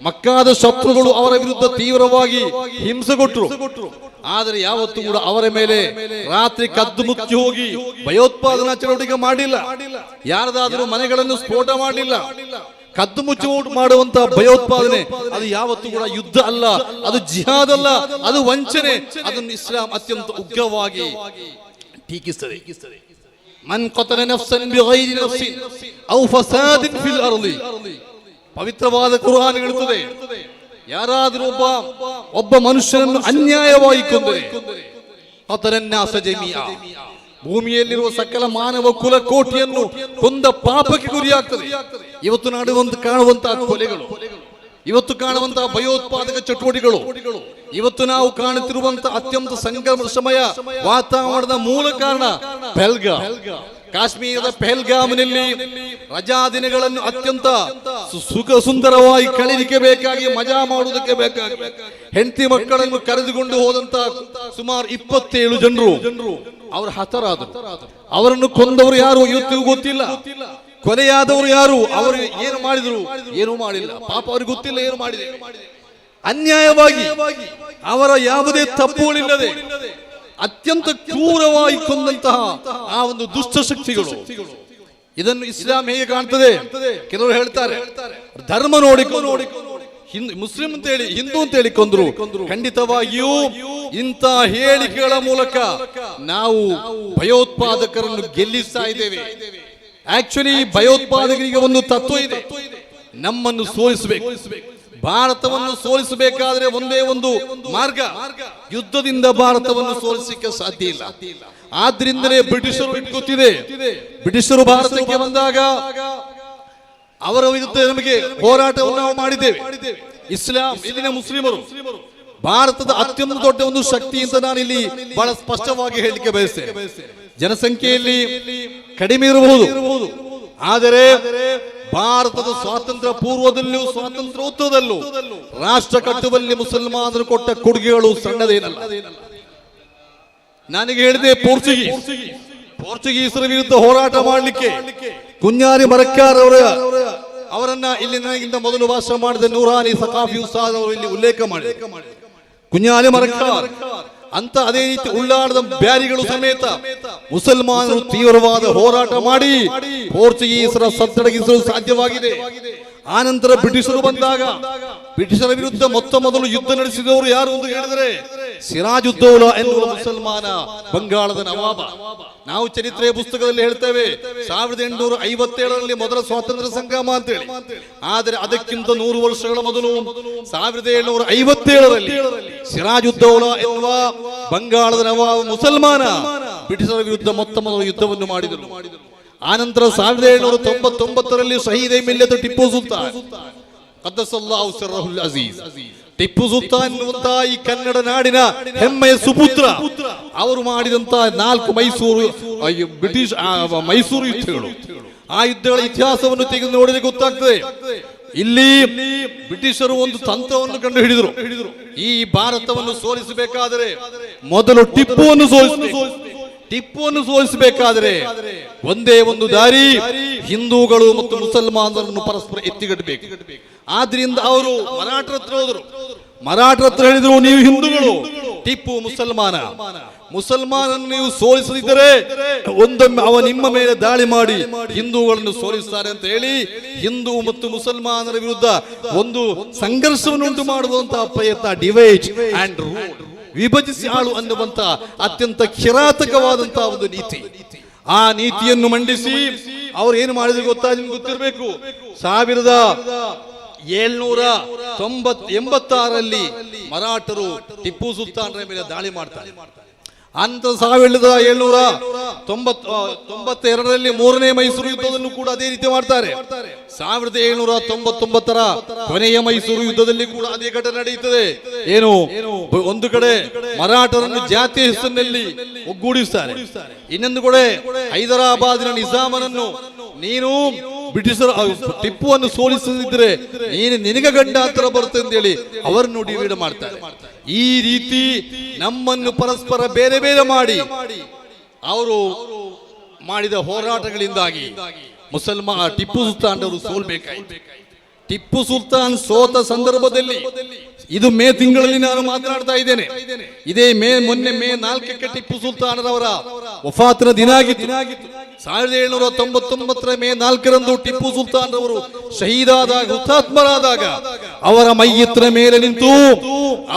ಮಕ್ಕಾದ ಶತ್ರುಗಳು ಅವರ ವಿರುದ್ಧ ತೀವ್ರವಾಗಿ ಹಿಂಸೆಗೊಟ್ಟರು. ಆದರೆ ಯಾವತ್ತೂ ಕೂಡ ಅವರ ಮೇಲೆ ರಾತ್ರಿ ಕದ್ದು ಮುಚ್ಚಿ ಹೋಗಿ ಭಯೋತ್ಪಾದನಾ ಚಟುವಟಿಕೆ ಮಾಡಿಲ್ಲ, ಯಾರದಾದರೂ ಮನೆಗಳನ್ನು ಸ್ಫೋಟ ಮಾಡಲಿಲ್ಲ, ಕದ್ದು ಮುಚ್ಚು ಮಾಡುವಂತಹ ಭಯೋತ್ಪಾದನೆ ಅದು ಯಾವತ್ತೂ ಕೂಡ ಯುದ್ಧ ಅಲ್ಲ, ಅದು ಜಿಹಾದ್ ಅಲ್ಲ, ಅದು ವಂಚನೆ. ಅದನ್ನು ಇಸ್ಲಾಂ ಅತ್ಯಂತ ಉಗ್ರವಾಗಿ ಟೀಕಿಸುತ್ತದೆ. ಮನ್ ಕತಲ ನಫ್ಸನ್ ಬಿಗೈರಿ ನಫ್ಸಿನ್ ಔ ಫಸಾದಿನ್ ಫಿಲ್ ಅರ್ದಿ, ಪವಿತ್ರವಾದ ಕುರ್ಆನ್ ಹೇಳುತ್ತದೆ, ಯಾರಾದರೂ ಒಬ್ಬ ಮನುಷ್ಯನನ್ನು ಅನ್ಯಾಯವಾಗಿ ಕೊಂದರೆ ಕತಲನ್ನಾಸ ಜಮೀಅ, ಭೂಮಿಯಲ್ಲಿರುವ ಸಕಲ ಮಾನವ ಕುಲ ಕೋಟಿಯನ್ನು ಕೊಂದ ಪಾಪಕ್ಕೆ ಗುರಿಯಾಗ್ತದೆ. ಇವತ್ತು ಕಾಣುವಂತಹ ಕೊಲೆಗಳು, ಇವತ್ತು ಕಾಣುವಂತಹ ಭಯೋತ್ಪಾದಕ ಚಟುವಟಿಕೆಗಳು, ಇವತ್ತು ನಾವು ಕಾಣುತ್ತಿರುವಂತಹ ಅತ್ಯಂತ ಸಂಘರ್ಷಮಯ ವಾತಾವರಣದ ಮೂಲ ಕಾರಣ ಕಾಶ್ಮೀರದ ಪೆಹಲ್ಗಾಮ್ನಲ್ಲಿ ರಜಾ ದಿನಗಳನ್ನು ಅತ್ಯಂತ ಸುಂದರವಾಗಿ ಕಳೆಯಲಿಕ್ಕೆ ಬೇಕಾಗಿ, ಮಜಾ ಮಾಡುವುದಕ್ಕೆ ಬೇಕಾಗಿ ಹೆಂಡತಿ ಮಕ್ಕಳನ್ನು ಕರೆದುಕೊಂಡು ಹೋದಂತ ಸುಮಾರು 27 ಜನರು ಅವರು ಹತರಾದರು. ಅವರನ್ನು ಕೊಂದವರು ಯಾರು ಇವತ್ತಿಗೂ ಗೊತ್ತಿಲ್ಲ. ಕೊಲೆಯಾದವರು ಯಾರು, ಅವರು ಏನು ಮಾಡಿದ್ರು, ಏನೂ ಮಾಡಿಲ್ಲ. ಪಾಪ ಅವ್ರಿಗೆ ಗೊತ್ತಿಲ್ಲ ಏನು ಮಾಡಿದೆ. ಅನ್ಯಾಯವಾಗಿ ಅವರ ಯಾವುದೇ ತಪ್ಪುಗಳಿಲ್ಲದೆ ಅತ್ಯಂತ ಕ್ರೂರವಾಗಿ ಕೊಂದಂತಹ ಆ ಒಂದು ದುಷ್ಟ ಶಕ್ತಿಗಳು. ಇದನ್ನು ಇಸ್ಲಾಂ ಹೇಗೆ ಕಾಣ್ತದೆ? ಕೆಲವರು ಹೇಳ್ತಾರೆ ಧರ್ಮ ನೋಡಿಕೊಂಡು ಮುಸ್ಲಿಂ ಅಂತ ಹೇಳಿ, ಹಿಂದೂ ಅಂತ ಹೇಳಿ ಕೊಂದ್ರು. ಖಂಡಿತವಾಗಿಯೂ ಇಂಥ ಹೇಳಿಕೆಗಳ ಮೂಲಕ ನಾವು ಭಯೋತ್ಪಾದಕರನ್ನು ಗೆಲ್ಲಿಸ್ತಾ ಇದ್ದೇವೆ. ಆಕ್ಚುಲಿ ಭಯೋತ್ಪಾದಕರಿಗೆ ಒಂದು ತತ್ವ ಇದೆ, ನಮ್ಮನ್ನು ಸೋಲಿಸಬೇಕು. ಭಾರತವನ್ನು ಸೋಲಿಸಬೇಕಾದ್ರೆ ಒಂದೇ ಒಂದು ಮಾರ್ಗ, ಯುದ್ಧದಿಂದ ಭಾರತವನ್ನು ಸೋಲಿಸಲಿಕ್ಕೆ ಸಾಧ್ಯ ಇಲ್ಲ. ಆದ್ರಿಂದಲೇ ಬ್ರಿಟಿಷರು ಗೊತ್ತಿದೆ, ಬ್ರಿಟಿಷರು ಭಾರತಕ್ಕೆ ಬಂದಾಗ ಅವರ ವಿರುದ್ಧ ನಮಗೆ ಹೋರಾಟವನ್ನು ನಾವು ಮಾಡಿದ್ದೇವೆ. ಇಸ್ಲಾಂ, ಇಲ್ಲಿನ ಮುಸ್ಲಿಮರು ಭಾರತದ ಅತ್ಯಂತ ದೊಡ್ಡ ಒಂದು ಶಕ್ತಿ ಅಂತ ನಾನು ಇಲ್ಲಿ ಬಹಳ ಸ್ಪಷ್ಟವಾಗಿ ಹೇಳಲಿಕ್ಕೆ ಬಯಸ್ತೇನೆ. ಜನಸಂಖ್ಯೆಯಲ್ಲಿ ಕಡಿಮೆ ಇರಬಹುದು, ಆದರೆ ಭಾರತದ ಸ್ವಾತಂತ್ರ್ಯ ಪೂರ್ವದಲ್ಲೂ ಸ್ವಾತಂತ್ರ್ಯೋತ್ತರದಲ್ಲೂ ರಾಷ್ಟ್ರ ಕಟ್ಟುವಲ್ಲಿ ಮುಸಲ್ಮಾನರು ಕೊಟ್ಟ ಕೊಡುಗೆಗಳು ಸಣ್ಣದೇನಲ್ಲ. ನನಗೆ ಹೇಳಿದೆ, ಪೋರ್ಚುಗೀಸರ ವಿರುದ್ಧ ಹೋರಾಟ ಮಾಡಲಿಕ್ಕೆ ಕುഞ്ഞാಲಿ ಮರಕ್ಕಾರ್ ಅವರನ್ನ ಇಲ್ಲಿ ನನಗಿಂತ ಮೊದಲು ಭಾಷಣ ಮಾಡಿದ ನೂರಾನಿ ಸಕಾಫಿ ಉಸ್ತಾದ್ ಅವರು ಇಲ್ಲಿ ಉಲ್ಲೇಖ ಮಾಡಿ, ಕುഞ്ഞാಲಿ ಮರಕ್ಕಾರ್ ಅಂತ ಅದೇ ರೀತಿ ಉಳ್ಳಾಡದ ಬ್ಯಾರಿಗಳು ಸಮೇತ ಮುಸಲ್ಮಾನರು ತೀವ್ರವಾದ ಹೋರಾಟ ಮಾಡಿ ಪೋರ್ಚುಗೀಸರ ಸದ್ದಡಗಿಸಲು ಸಾಧ್ಯವಾಗಿದೆ. ಆನಂತರ ಬ್ರಿಟಿಷರು ಬಂದಾಗ ಬ್ರಿಟಿಷರ ವಿರುದ್ಧ ಮೊದಲು ಯುದ್ಧ ನಡೆಸಿದವರು ಯಾರು ಎಂದು ಹೇಳಿದರೆ ಸಿರಾಜುದ್ದೌಲಾ ಎನ್ನುವ ಮುಸಲ್ಮಾನ ಬಂಗಾಳದ ನವಾಬ. ನಾವು ಚರಿತ್ರೆಯ ಪುಸ್ತಕದಲ್ಲಿ ಹೇಳ್ತೇವೆ 1857ರಲ್ಲಿ ಮೊದಲ ಸ್ವಾತಂತ್ರ್ಯ ಸಂಗ್ರಾಮ ಅಂತ ಹೇಳಿ. ಆದರೆ ಅದಕ್ಕಿಂತ 100 ವರ್ಷಗಳ ಮೊದಲು 1757ರಲ್ಲಿ ಸಿರಾಜುದ್ದೌಲಾ ಎನ್ನುವ ಬಂಗಾಳದ ನವಾಬ ಮುಸಲ್ಮಾನ ಬ್ರಿಟಿಷರ ವಿರುದ್ಧ ಮೊದಲು ಯುದ್ಧವನ್ನು ಮಾಡಿದರು. ಆನಂತರ 1799ರಲ್ಲಿ ಶಹೀದ್ ಮಿಲ್ಲತ್ ಟಿಪ್ಪು ಸುಲ್ತಾನ್ ಕದ್ದಸಲ್ಲಾಹು ಸಿರ್ರಹುಲ್ ಅಜೀಜ್, ಟಿಪ್ಪು ಸುಲ್ತಾನ್ ಎನ್ನುವಂತಹ ಈ ಕನ್ನಡ ನಾಡಿನ ಹೆಮ್ಮೆಯ ಸುಪುತ್ರ, ಅವರು ಮಾಡಿದಂತಹ 4 ಮೈಸೂರು ಯುದ್ಧಗಳು, ಆ ಯುದ್ಧಗಳ ಇತಿಹಾಸವನ್ನು ತೆಗೆದು ನೋಡಿದರೆ ಗೊತ್ತಾಗ್ತದೆ. ಇಲ್ಲಿ ಬ್ರಿಟಿಷರು ಒಂದು ತಂತ್ರವನ್ನು ಕಂಡು ಹಿಡಿದರು. ಈ ಭಾರತವನ್ನು ಸೋಲಿಸಬೇಕಾದರೆ ಮೊದಲು ಟಿಪ್ಪುವನ್ನು ಸೋಲಿಸಬೇಕಾದರೆ ಒಂದೇ ಒಂದು ದಾರಿ, ಹಿಂದೂಗಳು ಮತ್ತು ಮುಸಲ್ಮಾನರನ್ನು ಪರಸ್ಪರ ಎತ್ತಿಗಟ್ಟಬೇಕು. ಆದ್ರಿಂದ ಅವರು ಮರಾಠರ ಹತ್ರ ಹೇಳಿದ್ರು, ನೀವು ಹಿಂದೂಗಳು, ಟಿಪ್ಪು ಮುಸಲ್ಮಾನನ್ನು ನೀವು ಸೋಲಿಸದಿದ್ದರೆ ಒಂದೊಮ್ಮೆ ಅವ ನಿಮ್ಮ ಮೇಲೆ ದಾಳಿ ಮಾಡಿ ಹಿಂದೂಗಳನ್ನು ಸೋಲಿಸುತ್ತಾರೆ ಅಂತ ಹೇಳಿ ಹಿಂದೂ ಮತ್ತು ಮುಸಲ್ಮಾನರ ವಿರುದ್ಧ ಒಂದು ಸಂಘರ್ಷವನ್ನು ಉಂಟು ಮಾಡುವಂತಹ ಪ್ರಯತ್ನ, ಡಿವೈಡ್ ಅಂಡ್ ರೂಲ್, ವಿಭಜಿಸಿ ಆಳು ಅನ್ನುವಂತ ಅತ್ಯಂತ ಕಿರಾತಕವಾದಂತಹ ಒಂದು ನೀತಿ. ಆ ನೀತಿಯನ್ನು ಮಂಡಿಸಿ ಅವರು ಏನು ಮಾಡಿದ್ರು ಗೊತ್ತಿರಬೇಕು. 1786ರಲ್ಲಿ ಮರಾಠರು ಟಿಪ್ಪು ಸುಲ್ತಾನರ ಮೇಲೆ ದಾಳಿ ಮಾಡ್ತಾರೆ. ಅಂತ 1792ರಲ್ಲಿ 3ನೇ ಮೈಸೂರು ಯುದ್ಧದಲ್ಲೂ ಕೂಡ ಅದೇ ರೀತಿ ಮಾಡ್ತಾರೆ. 1799ರ ಕೊನೆಯ ಮೈಸೂರು ಯುದ್ಧದಲ್ಲಿ ಕೂಡ ಅದೇ ಘಟನೆ ನಡೆಯುತ್ತದೆ. ಏನು, ಒಂದು ಕಡೆ ಮರಾಠರನ್ನು ಜಾತಿಯ ಹೆಸರಿನಲ್ಲಿ ಒಗ್ಗೂಡಿಸ್ತಾರೆ, ಇನ್ನೊಂದು ಕಡೆ ಹೈದರಾಬಾದಿನ ನಿಜಾಮನನ್ನು ನೀನು ಬ್ರಿಟಿಷರ ಟಿಪ್ಪುವನ್ನು ಸೋಲಿಸದಿದ್ರೆ ನಿನಗೆ ಗಂಡಾಂತರ ಬರುತ್ತೆ ಅಂತ ಹೇಳಿ ಅವರನ್ನು ಡಿವೈಡ್ ಮಾಡ್ತಾರೆ. ಈ ರೀತಿ ನಮ್ಮನ್ನು ಪರಸ್ಪರ ಬೇರೆ ಬೇರೆ ಮಾಡಿ ಅವರು ಮಾಡಿದ ಹೋರಾಟಗಳಿಂದಾಗಿ ಟಿಪ್ಪು ಸುಲ್ತಾನ್ ಅವರು ಸೋಲ್ಬೇಕಾಯಿತು. ಟಿಪ್ಪು ಸುಲ್ತಾನ್ ಸೋತ ಸಂದರ್ಭದಲ್ಲಿ, ಇದು ಮೇ ತಿಂಗಳಲ್ಲಿ ನಾನು ಮಾತನಾಡ್ತಾ ಇದ್ದೇನೆ, ಇದೇ ಮೊನ್ನೆ ಮೇ 4ಕ್ಕೆ ಟಿಪ್ಪು ಸುಲ್ತಾನರವರ ವಫಾತಿನ ದಿನ ಆಗಿತ್ತು. 1799 ಮೇ 4ರಂದು ಟಿಪ್ಪು ಸುಲ್ತಾನ್ ರವರು ಶಹೀದಾದಾಗ ಹುತಾತ್ಮರಾದಾಗ ಅವರ ಮೈಯತ್ತಿನ ಮೇಲೆ ನಿಂತು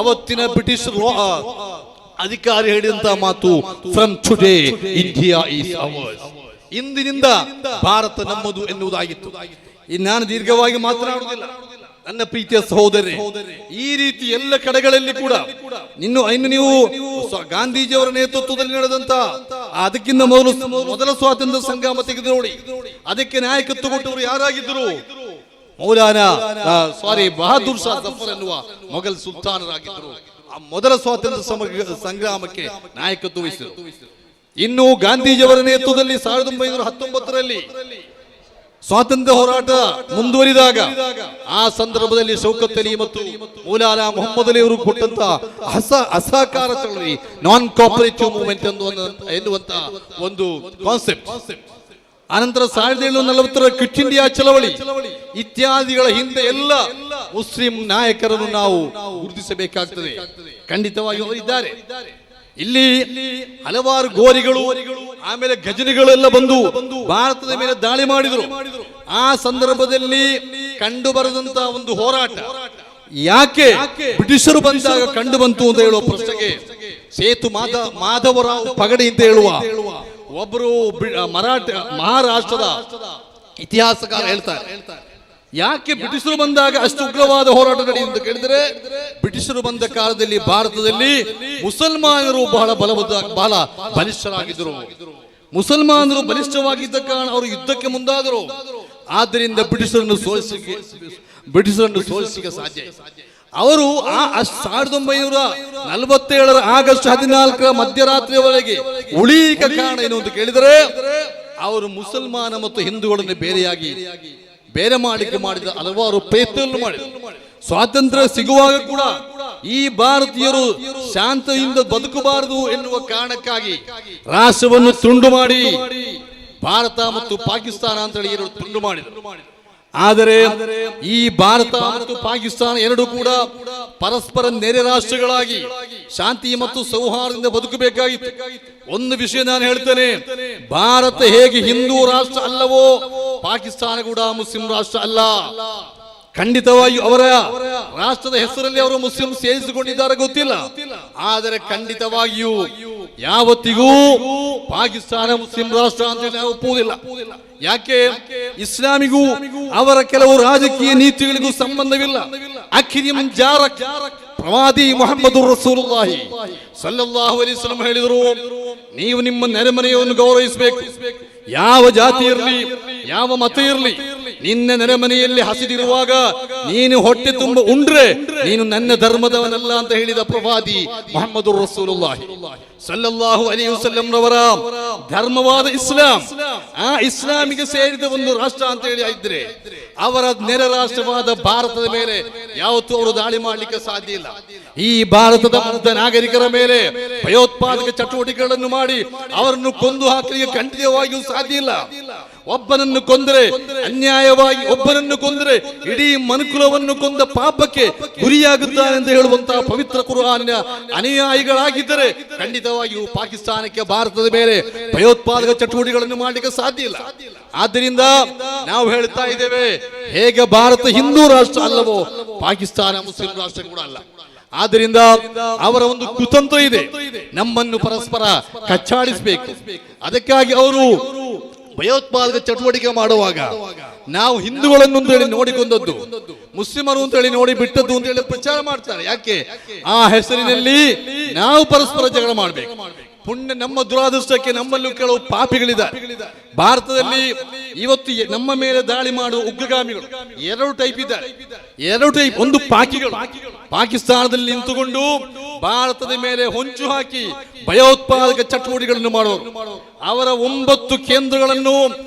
ಅವತ್ತಿನ ಬ್ರಿಟಿಷ್ ಅಧಿಕಾರಿ ಹೇಳಿದಂತ ಮಾತು, from today India is ours, ಇಂದಿನಿಂದ ಭಾರತ ನಮ್ಮದು ಎನ್ನುವುದಾಗಿತ್ತು. ನಾನು ದೀರ್ಘವಾಗಿ ಮಾತನಾಡುವುದಿಲ್ಲ ನನ್ನ ಪ್ರೀತಿಯ ಸಹೋದರರೇ. ಈ ರೀತಿ ಎಲ್ಲ ಕಡೆಗಳಲ್ಲಿ ಕೂಡ ಇನ್ನು ನೀವು ಗಾಂಧೀಜಿಯವರ ನೇತೃತ್ವದಲ್ಲಿ ನಡೆದಂತ ಅದಕ್ಕಿಂತ ಮೊದಲ ಸ್ವಾತಂತ್ರ್ಯ ಸಂಗ್ರಾಮ ತೆಗೆದು ನೋಡಿ, ಅದಕ್ಕೆ ನಾಯಕತ್ವ ಕೊಟ್ಟವರು ಯಾರಾಗಿದ್ದರು? ಬಹದ್ದೂರ್ ಶಾ ಜಫರ್ ಎನ್ನುವ ಮೊಘಲ್ ಸುಲ್ತಾನರಾಗಿದ್ದರು. ಆ ಮೊದಲ ಸ್ವಾತಂತ್ರ್ಯ ಸಂಗ್ರಾಮಕ್ಕೆ ನಾಯಕತ್ವ ವಹಿಸಿದರು. ಇನ್ನು ಗಾಂಧೀಜಿಯವರ ನೇತೃತ್ವದಲ್ಲಿ 1919ರಲ್ಲಿ ಸ್ವಾತಂತ್ರ್ಯ ಹೋರಾಟ ಮುಂದುವರಿದಾಗ ಆ ಸಂದರ್ಭದಲ್ಲಿ ಶೌಕತ್ ಅಲಿ ಮತ್ತು ಮೌಲಾನಾ ಮೊಹಮ್ಮದ್ ಅಲಿ ಅವರು ಕೊಟ್ಟಂತ ಅಸಹಕಾರ ಚಳವಳಿ, ನಾನ್ ಕೋಆಪರೇಟಿವ್ ಮೂವ್ಮೆಂಟ್ ಎನ್ನುವಂತ ಒಂದು ಕಾನ್ಸೆಪ್ಟ್, ಅನಂತರ 1740ರ ಕ್ವಿಟ್ ಇಂಡಿಯಾ ಚಳವಳಿ ಇತ್ಯಾದಿಗಳ ಹಿಂದೆ ಎಲ್ಲ ಮುಸ್ಲಿಂ ನಾಯಕರನ್ನು ನಾವು ಗುರುತಿಸಬೇಕಾಗ್ತದೆ. ಖಂಡಿತವಾಗಿ ಅವರು ಇದ್ದಾರೆ. ಇಲ್ಲಿ ಹಲವಾರು ಗೋರಿಗಳು, ಆಮೇಲೆ ಗಜನಿಗಳೆಲ್ಲ ಬಂದು ಭಾರತದ ಮೇಲೆ ದಾಳಿ ಮಾಡಿದರು. ಆ ಸಂದರ್ಭದಲ್ಲಿ ಕಂಡು ಬರದಂತ ಒಂದು ಹೋರಾಟ ಯಾಕೆ ಬ್ರಿಟಿಷರು ಬಂದಾಗ ಕಂಡು ಬಂತು ಅಂತ ಹೇಳುವ ಪ್ರಶ್ನೆಗೆ ಸೇತು ಮಾಧವರಾವ್ ಪಗಡಿ ಅಂತ ಹೇಳುವ ಒಬ್ಬರು ಮಹಾರಾಷ್ಟ್ರದ ಇತಿಹಾಸಕಾರ ಹೇಳ್ತಾರೆ, ಯಾಕೆ ಬ್ರಿಟಿಷರು ಬಂದಾಗ ಅಷ್ಟು ಉಗ್ರವಾದ ಹೋರಾಟ ನಡೆಯಿತು ಅಂತ ಕೇಳಿದರೆ, ಬ್ರಿಟಿಷರು ಬಂದ ಕಾಲದಲ್ಲಿ ಭಾರತದಲ್ಲಿ ಮುಸಲ್ಮಾನರು ಬಹಳ ಬಲಿಷ್ಠರಾಗಿದ್ದರು. ಮುಸಲ್ಮಾನರು ಬಲಿಷ್ಠವಾಗಿದ್ದ ಕಾರಣ ಅವರು ಯುದ್ಧಕ್ಕೆ ಮುಂದಾದರು. ಆದ್ದರಿಂದ ಬ್ರಿಟಿಷರನ್ನು ಸೋಲಿಸಲಿಕ್ಕೆ ಸಾಧ್ಯ. ಅವರು 1947ರ ಆಗಸ್ಟ್ 14ರ ಮಧ್ಯರಾತ್ರಿಯವರೆಗೆ ಉಳಿಯಲಿಕ್ಕೆ ಕಾರಣ ಏನು ಅಂತ ಕೇಳಿದರೆ, ಅವರು ಮುಸಲ್ಮಾನ ಮತ್ತು ಹಿಂದೂಗಳನ್ನು ಬೇರೆ ಮಾಡಲಿಕ್ಕೆ ಮಾಡಿದ ಹಲವಾರು ಪ್ರಯತ್ನವನ್ನು ಮಾಡಿದರು. ಸ್ವಾತಂತ್ರ್ಯ ಸಿಗುವಾಗ ಕೂಡ ಈ ಭಾರತೀಯರು ಶಾಂತಿಯಿಂದ ಬದುಕಬಾರದು ಎನ್ನುವ ಕಾರಣಕ್ಕಾಗಿ ರಾಷ್ಟ್ರವನ್ನು ತುಂಡು ಮಾಡಿ ಭಾರತ ಮತ್ತು ಪಾಕಿಸ್ತಾನ ಅಂತ ಹೇಳಿ ತುಂಡು ಮಾಡಿದರು. ಆದರೆ ಈ ಭಾರತ ಮತ್ತು ಪಾಕಿಸ್ತಾನ ಎರಡೂ ಕೂಡ ಪರಸ್ಪರ ನೆರೆ ರಾಷ್ಟ್ರಗಳಾಗಿ ಶಾಂತಿ ಮತ್ತು ಸೌಹಾರ್ದದಿಂದ ಬದುಕಬೇಕಾಗಿತ್ತು. ಒಂದು ವಿಷಯ ನಾನು ಹೇಳ್ತೇನೆ, ಭಾರತ ಹೇಗೆ ಹಿಂದೂ ರಾಷ್ಟ್ರ ಅಲ್ಲವೋ ಪಾಕಿಸ್ತಾನ ಕೂಡ ಮುಸ್ಲಿಂ ರಾಷ್ಟ್ರ ಅಲ್ಲ. ಖಂಡಿತವಾಗಿಯೂ ಅವರ ರಾಷ್ಟ್ರದ ಹೆಸರಲ್ಲಿ ಅವರು ಮುಸ್ಲಿಂ ಸೇರಿಸಿಕೊಂಡಿದ್ದಾರೆ ಗೊತ್ತಿಲ್ಲ, ಆದರೆ ಖಂಡಿತವಾಗಿಯೂ ಯಾವತ್ತಿಗೂ ಪಾಕಿಸ್ತಾನ ಮುಸ್ಲಿಂ ರಾಷ್ಟ್ರ ಅಂತ ನಾವು ಒಪ್ಪುವುದಿಲ್ಲ. ಯಾಕೆ? ಇಸ್ಲಾಮಿಗೂ ಅವರ ಕೆಲವು ರಾಜಕೀಯ ನೀತಿಗಳಿಗೂ ಸಂಬಂಧವಿಲ್ಲ. ಪ್ರವಾದಿ ಮುಹಮ್ಮದ್ ರಸೂಲುಲ್ಲಾಹಿ ಸಲ್ಲಲ್ಲಾಹು ಅಲೈಹಿ ವಸಲ್ಲಂ ಹೇಳಿದರು, ನೀವು ನಿಮ್ಮ ನೆರೆಮನೆಯನ್ನು ಗೌರವಿಸಬೇಕು. ಯಾವ ಜಾತಿ ಇರಲಿ, ಯಾವ ಮತ ಇರಲಿ, ನಿನ್ನ ನೆರೆಮನೆಯಲ್ಲಿ ಹಸಿದಿರುವಾಗ ನೀನು ಹೊಟ್ಟೆ ತುಂಬ ಉಂಡ್ರೆ ನೀನು ನನ್ನ ಧರ್ಮದವನಲ್ಲ ಅಂತ ಹೇಳಿದ ಪ್ರವಾದಿ ಮುಹಮ್ಮದ್ ರಸೂಲುಲ್ಲಾಹಿ ಸಲ್ಲಲ್ಲಾಹು ಅಲೈಹಿ ವಸಲ್ಲಂ ರವರ ಧರ್ಮವಾದ ಇಸ್ಲಾಂ, ಆ ಇಸ್ಲಾಮಿಗೆ ಸೇರಿದ ಒಂದು ರಾಷ್ಟ್ರ ಅಂತ ಹೇಳಿ ಇದ್ರೆ ಅವರ ನೆರೆ ರಾಷ್ಟ್ರವಾದ ಭಾರತದ ಮೇಲೆ ಯಾವತ್ತೂ ಅವರು ದಾಳಿ ಮಾಡಲಿಕ್ಕೆ ಸಾಧ್ಯ ಇಲ್ಲ. ಈ ಭಾರತದ ನಾಗರಿಕರ ಮೇಲೆ ಭಯೋತ್ಪಾದಕ ಚಟುವಟಿಕೆಗಳನ್ನು ಮಾಡಿ ಅವರನ್ನು ಕೊಂದು ಹಾಕಲಿಕ್ಕೆ ಖಂಡಿತವಾಗಿಯೂ ಸಾಧ್ಯ ಇಲ್ಲ. ಒಬ್ಬನನ್ನು ಕೊಂದರೆ ಅನ್ಯಾಯವಾಗಿ, ಒಬ್ಬನನ್ನು ಕೊಂದರೆ ಇಡೀ ಮನುಕುಲವನ್ನು ಕೊಂದ ಪಾಪಕ್ಕೆ ಗುರಿಯಾಗುತ್ತಾನೆ ಎಂದು ಹೇಳುವಂತಹ ಪವಿತ್ರ ಕುರ್ಆನಿನ ಅನುಯಾಯಿಗಳಾಗಿದ್ದರೆ ಖಂಡಿತವಾಗಿಯೂ ಪಾಕಿಸ್ತಾನಕ್ಕೆ ಭಾರತದ ಮೇಲೆ ಭಯೋತ್ಪಾದಕ ಚಟುವಟಿಕೆಗಳನ್ನು ಮಾಡಲಿಕ್ಕೆ ಸಾಧ್ಯ ಇಲ್ಲ. ಆದ್ದರಿಂದ ನಾವು ಹೇಳ್ತಾ ಇದ್ದೇವೆ, ಹೇಗೆ ಭಾರತ ಹಿಂದೂ ರಾಷ್ಟ್ರ ಅಲ್ಲವೋ ಪಾಕಿಸ್ತಾನ ಮುಸ್ಲಿಂ ರಾಷ್ಟ್ರ ಕೂಡ ಅಲ್ಲ. ಆದ್ದರಿಂದ ಅವರ ಒಂದು ಕುತಂತ್ರ ಇದೆ, ನಮ್ಮನ್ನು ಪರಸ್ಪರ ಕಚ್ಚಾಡಿಸಬೇಕು. ಅದಕ್ಕಾಗಿ ಅವರು ಭಯೋತ್ಪಾದಕ ಚಟುವಟಿಕೆ ಮಾಡುವಾಗ ನಾವು ಹಿಂದೂಗಳನ್ನು ಅಂತ ಹೇಳಿ ನೋಡಿಕೊಂಡದ್ದು, ಮುಸ್ಲಿಮರು ಅಂತ ಹೇಳಿ ನೋಡಿ ಬಿಟ್ಟದ್ದು ಅಂತ ಹೇಳಿ ಪ್ರಚಾರ ಮಾಡ್ತಾರೆ. ಯಾಕೆ? ಆ ಹೆಸರಿನಲ್ಲಿ ನಾವು ಪರಸ್ಪರ ಜಗಳ ಮಾಡಬೇಕು. ಪುಣ್ಯ ನಮ್ಮ ದುರಾದೃಷ್ಟಕ್ಕೆ ನಮ್ಮಲ್ಲೂ ಕೆಲವು ಪಾಪಿಗಳಿದ್ದಾರೆ. ಭಾರತದಲ್ಲಿ ಇವತ್ತು ನಮ್ಮ ಮೇಲೆ ದಾಳಿ ಮಾಡುವ ಉಗ್ರಗಾಮಿಗಳು ಎರಡು ಟೈಪ್ ಇದ್ದಾರೆ. ಎರಡು ಟೈಪ್. ಒಂದು ಪಾಕಿಗಳು, ಪಾಕಿಸ್ತಾನದಲ್ಲಿ ನಿಂತುಕೊಂಡು ಭಾರತದ ಮೇಲೆ ಹೊಂಚು ಹಾಕಿ ಭಯೋತ್ಪಾದಕ ಚಟುವಟಿಕೆಗಳನ್ನು ಮಾಡುವರು. ಅವರ 9 ಕೇಂದ್ರಗಳನ್ನು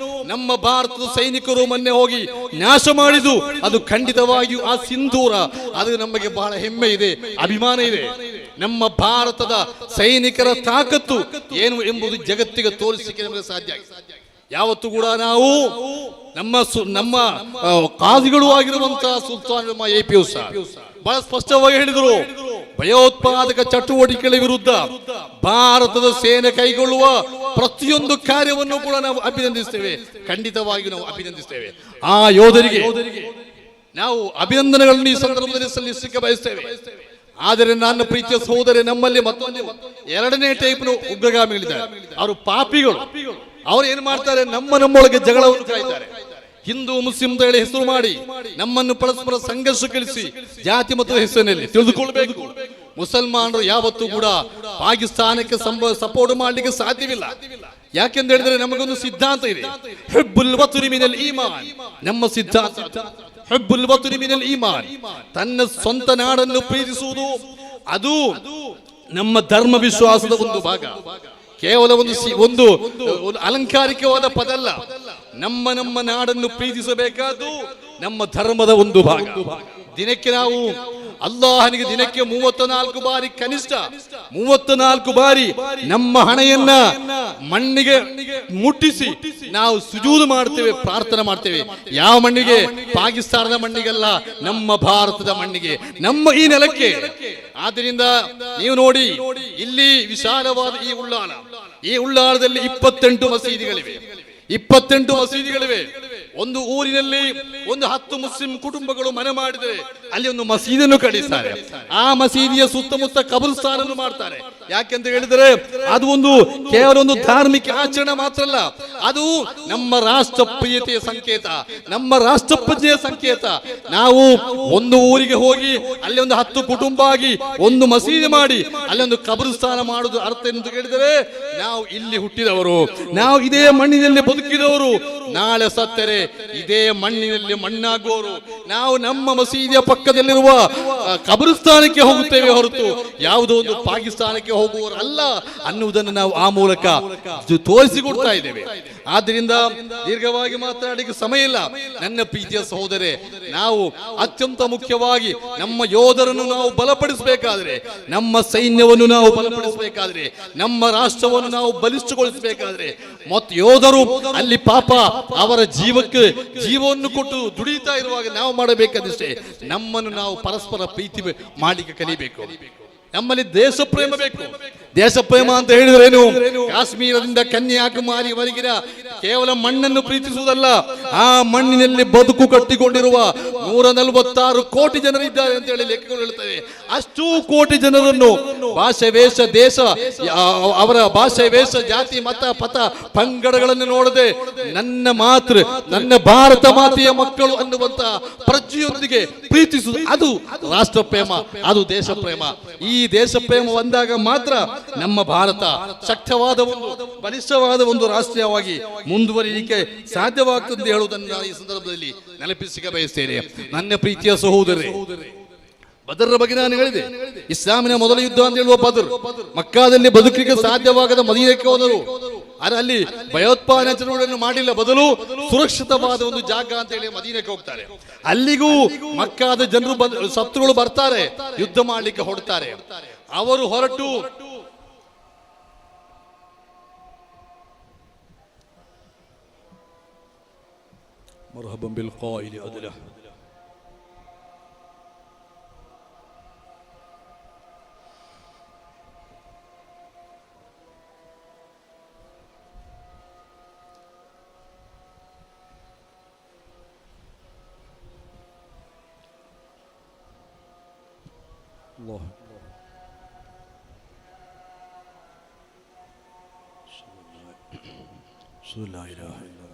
ನಮ್ಮ ಭಾರತದ ಸೈನಿಕರು ಮೊನ್ನೆ ಹೋಗಿ ನಾಶ ಮಾಡಿದ್ದು ಅದು ಖಂಡಿತವಾಗಿಯೂ ಆ ಸಿಂಧೂರ, ಅದು ನಮಗೆ ಬಹಳ ಹೆಮ್ಮೆ ಇದೆ, ಅಭಿಮಾನ ಇದೆ. ನಮ್ಮ ಭಾರತದ ಸೈನಿಕರ ತಾಕತ್ತು ಏನು ಎಂಬುದು ಜಗತ್ತಿಗೆ ತೋರಿಸಲಿಕ್ಕೆ ನಮಗೆ ಸಾಧ್ಯ. ಯಾವತ್ತೂ ಕೂಡ ನಾವು ನಮ್ಮ ಕಾದಿಗಳು ಆಗಿರುವಂತಹ ಸುಲ್ತಾನ್ APUಸ ಬಹಳ ಸ್ಪಷ್ಟವಾಗಿ ಹೇಳಿದರು, ಭಯೋತ್ಪಾದಕ ಚಟುವಟಿಕೆಗಳ ವಿರುದ್ಧ ಭಾರತದ ಸೇನೆ ಕೈಗೊಳ್ಳುವ ಪ್ರತಿಯೊಂದು ಕಾರ್ಯವನ್ನು ಕೂಡ ನಾವು ಅಭಿನಂದಿಸ್ತೇವೆ, ಖಂಡಿತವಾಗಿಯೂ ನಾವು ಅಭಿನಂದಿಸ್ತೇವೆ. ಆ ಯೋಧರಿಗೆ ನಾವು ಅಭಿನಂದನೆಗಳನ್ನು ಈ ಸಂದರ್ಭದಲ್ಲಿ ಸಲ್ಲಿಸಲಿಕ್ಕೆ ಬಯಸ್ತೇವೆ. ಆದರೆ ನನ್ನ ಪ್ರೀತಿಯ ಸಹೋದರಿ, ನಮ್ಮಲ್ಲಿ ಮತ್ತೊಂದು ಎರಡನೇ ಟೈಪ್ನ ಉಗ್ರಗಾಮಿಗಳಿದ್ದಾರೆ. ಅವರು ಪಾಪಿಗಳು. ಅವ್ರು ಏನ್ ಮಾಡ್ತಾರೆ, ನಮ್ಮೊಳಗೆ ಜಗಳವನ್ನು ಕಾಯ್ತಾರೆ. ಹಿಂದೂ ಮುಸ್ಲಿಂ ಅಂತ ಹೇಳಿ ಹೆಸರು ಮಾಡಿ ನಮ್ಮನ್ನು ಪರಸ್ಪರ ಸಂಘರ್ಷಕ್ಕಿಳಿಸಿ ಜಾತಿ ಮತ್ತು ಹೆಸರಿನಲ್ಲಿ ತಿಳಿದುಕೊಳ್ಬೇಕು. ಮುಸಲ್ಮಾನರು ಯಾವತ್ತೂ ಕೂಡ ಪಾಕಿಸ್ತಾನಕ್ಕೆ ಸಪೋರ್ಟ್ ಮಾಡ್ಲಿಕ್ಕೆ ಸಾಧ್ಯವಿಲ್ಲ. ಯಾಕೆಂತ ಹೇಳಿದ್ರೆ ನಮಗೊಂದು ಸಿದ್ಧಾಂತ ಇದೆ, ಹುಬ್ಬುಲ್ ವತನಿ ಮಿನಲ್ ಈಮಾನ್. ನಮ್ಮ ಸಿದ್ಧಾಂತ ಹುಬ್ಬುಲ್ ವತನಿ ಮಿನಲ್ ಈಮಾನ್, ತನ್ನ ಸ್ವಂತ ನಾಡನ್ನು ಪ್ರೀತಿಸುವುದು ಅದು ನಮ್ಮ ಧರ್ಮ ವಿಶ್ವಾಸದ ಒಂದು ಭಾಗ. ಕೇವಲ ಒಂದು ಅಲಂಕಾರಿಕವಾದ ಪದ ಅಲ್ಲ. ನಮ್ಮ ನಾಡನ್ನು ಪ್ರೀತಿಸಬೇಕಾದ್ದು ನಮ್ಮ ಧರ್ಮದ ಒಂದು ಭಾಗ. ದಿನಕ್ಕೆ ನಾವು ಅಲ್ಲಾಹನಿಗೆ ದಿನಕ್ಕೆ 34 ಬಾರಿ, ಕನಿಷ್ಠ 34 ಬಾರಿ ನಮ್ಮ ಹಣೆಯನ್ನ ಮಣ್ಣಿಗೆ ಮುಟ್ಟಿಸಿ ನಾವು ಸುಜೂದು ಮಾಡ್ತೇವೆ, ಪ್ರಾರ್ಥನೆ ಮಾಡ್ತೇವೆ. ಯಾವ ಮಣ್ಣಿಗೆ? ಪಾಕಿಸ್ತಾನದ ಮಣ್ಣಿಗಲ್ಲ, ನಮ್ಮ ಭಾರತದ ಮಣ್ಣಿಗೆ, ನಮ್ಮ ಈ ನೆಲಕ್ಕೆ. ಆದ್ದರಿಂದ ನೀವು ನೋಡಿ, ಇಲ್ಲಿ ವಿಶಾಲವಾದ ಈ ಉಳ್ಳಾಳದಲ್ಲಿ 28 ಮಸೀದಿಗಳಿವೆ. 28 ಮಸೀದಿಗಳಿವೆ. ಒಂದು ಊರಿನಲ್ಲಿ ಒಂದು 10 ಮುಸ್ಲಿಂ ಕುಟುಂಬಗಳು ಮನೆ ಮಾಡಿದರೆ ಅಲ್ಲಿ ಒಂದು ಮಸೀದಿಯನ್ನು ಕಟ್ಟಿಸ್ತಾರೆ. ಆ ಮಸೀದಿಯ ಸುತ್ತಮುತ್ತ ಕಬರ್ಸ್ಥಾನವನ್ನು ಮಾಡ್ತಾರೆ. ಯಾಕೆಂತ ಹೇಳಿದರೆ ಅದು ಒಂದು ಕೇವಲ ಒಂದು ಧಾರ್ಮಿಕ ಆಚರಣೆ ಮಾತ್ರ ಅಲ್ಲ, ಅದು ನಮ್ಮ ರಾಷ್ಟ್ರಪ್ರಿಯತೆಯ ಸಂಕೇತ, ನಮ್ಮ ರಾಷ್ಟ್ರಪ್ರಜ್ಞೆಯ ಸಂಕೇತ. ನಾವು ಒಂದು ಊರಿಗೆ ಹೋಗಿ ಅಲ್ಲಿ ಒಂದು 10 ಕುಟುಂಬ ಆಗಿ ಒಂದು ಮಸೀದಿ ಮಾಡಿ ಅಲ್ಲಿ ಒಂದು ಕಬರ್ಸ್ಥಾನ ಮಾಡುವುದು ಅರ್ಥ ಎಂದು ಹೇಳಿದರೆ, ನಾವು ಇಲ್ಲಿ ಹುಟ್ಟಿದವರು, ನಾವು ಇದೇ ಮಣ್ಣಿನಲ್ಲಿ ಬದುಕಿದವರು, ನಾಳೆ ಸತ್ತರೆ ಇದೇ ಮಣ್ಣಿನಲ್ಲಿ ಮಣ್ಣಾಗುವವರು. ನಾವು ನಮ್ಮ ಮಸೀದಿಯ ಪಕ್ಕದಲ್ಲಿರುವ ಕಬರ್ಸ್ಥಾನಕ್ಕೆ ಹೋಗುತ್ತೇವೆ ಹೊರತು ಯಾವುದೋ ಒಂದು ಪಾಕಿಸ್ತಾನಕ್ಕೆ ಹೋಗುವವರು ಅಲ್ಲ ಅನ್ನುವುದನ್ನು ನಾವು ಆ ಮೂಲಕ ತೋರಿಸಿಕೊಡ್ತಾ ಇದ್ದೇವೆ. ಆದ್ದರಿಂದ ದೀರ್ಘವಾಗಿ ಮಾತನಾಡಲಿಕ್ಕೆ ಸಮಯ ಇಲ್ಲ. ನನ್ನ ಪ್ರೀತಿಯ ಸಹೋದರೇ, ನಾವು ಅತ್ಯಂತ ಮುಖ್ಯವಾಗಿ ನಮ್ಮ ಯೋಧರನ್ನು ನಾವು ಬಲಪಡಿಸಬೇಕಾದ್ರೆ, ನಮ್ಮ ಸೈನ್ಯವನ್ನು ನಾವು ಬಲಪಡಿಸಬೇಕಾದ್ರೆ, ನಮ್ಮ ರಾಷ್ಟ್ರವನ್ನು ನಾವು ಬಲಿಷ್ಠಗೊಳಿಸಬೇಕಾದ್ರೆ, ಮತ್ತು ಯೋಧರು ಅಲ್ಲಿ ಪಾಪ ಅವರ ಜೀವವನ್ನು ಕೊಟ್ಟು ದುಡಿತಾ ಇರುವಾಗ ನಾವು ಮಾಡಬೇಕಾದಷ್ಟೇ ನಮ್ಮನ್ನು ನಾವು ಪರಸ್ಪರ ಪ್ರೀತಿ ಮಾಡಲಿಕ್ಕೆ ಕಲಿಬೇಕು. ನಮ್ಮಲ್ಲಿ ದೇಶ ಪ್ರೇಮ ಬೇಕು. ದೇಶ ಪ್ರೇಮ ಅಂತ ಹೇಳಿದ್ರೇನು? ಕಾಶ್ಮೀರದಿಂದ ಕನ್ಯಾಕುಮಾರಿವರೆಗಿನ ಕೇವಲ ಮಣ್ಣನ್ನು ಪ್ರೀತಿಸುವುದಲ್ಲ, ಆ ಮಣ್ಣಿನಲ್ಲಿ ಬದುಕು ಕಟ್ಟಿಕೊಂಡಿರುವ 146 ಕೋಟಿ ಜನರಿದ್ದಾರೆ ಅಂತ ಹೇಳಿ ಲೆಕ್ಕಗಳು ಹೇಳ್ತವೆ. ಅಷ್ಟು ಕೋಟಿ ಜನರನ್ನು ಭಾಷೆ, ವೇಷ, ದೇಶ, ಅವರ ಭಾಷೆ, ವೇಷ, ಜಾತಿ, ಮತ, ಪಥ, ಪಂಗಡಗಳನ್ನು ನೋಡದೆ ನನ್ನ ಭಾರತ ಮಾತೆಯ ಮಕ್ಕಳು ಅನ್ನುವಂತ ಪ್ರಜ್ಞೆಯೊಂದಿಗೆ ಪ್ರೀತಿಸುವುದು ಅದು ರಾಷ್ಟ್ರ ಪ್ರೇಮ, ಅದು ದೇಶ ಪ್ರೇಮ. ಈ ದೇಶ ಪ್ರೇಮ ಬಂದಾಗ ಮಾತ್ರ ನಮ್ಮ ಭಾರತ ಶಕ್ತವಾದ ಒಂದು ಬಲಿಷ್ಠವಾದ ಒಂದು ರಾಷ್ಟ್ರೀಯವಾಗಿ ಮುಂದುವರಿಯಲಿಕ್ಕೆ ಸಾಧ್ಯವಾಗ್ತದೆ ಹೇಳುವುದನ್ನು ನಾನು ಈ ಸಂದರ್ಭದಲ್ಲಿ ನೆನಪಿಸಿಕ ಬಯಸ್ತೇನೆ. ನನ್ನ ಪ್ರೀತಿಯ ಸಹೋದರರೇ, ಬದರ್ ಬಗ್ಗೆ ನಾನು ಹೇಳಿದೆ. ಇಸ್ಲಾಮಿನ ಮೊದಲ ಯುದ್ಧ ಅಂತ ಹೇಳುವ ಬದರ್. ಮಕ್ಕಾದಲ್ಲಿ ಬದುಕಲಿಕ್ಕೆ ಸಾಧ್ಯವಾಗದ ಮದೀನಕ್ಕೆ ಹೋದರು. ಅಲ್ಲಿ ಭಯೋತ್ಪಾದನೆ ಚಟುವಟಿಕೆಯನ್ನು ಮಾಡಿಲ್ಲ, ಬದಲು ಸುರಕ್ಷಿತವಾದ ಒಂದು ಜಾಗ ಅಂತ ಹೇಳಿ ಮದೀನಕ್ಕೆ ಹೋಗ್ತಾರೆ. ಅಲ್ಲಿಗೂ ಮಕ್ಕಾದ ಜನರು ಶತ್ರುಗಳು ಬರ್ತಾರೆ, ಯುದ್ಧ ಮಾಡಲಿಕ್ಕೆ ಹೊರಡ್ತಾರೆ. ಅವರು ಹೊರಟು ಮರ್ಹಬಂ bill ಕಾಯಿಲಿ ಅದಲ Allah. La ilaha illallah.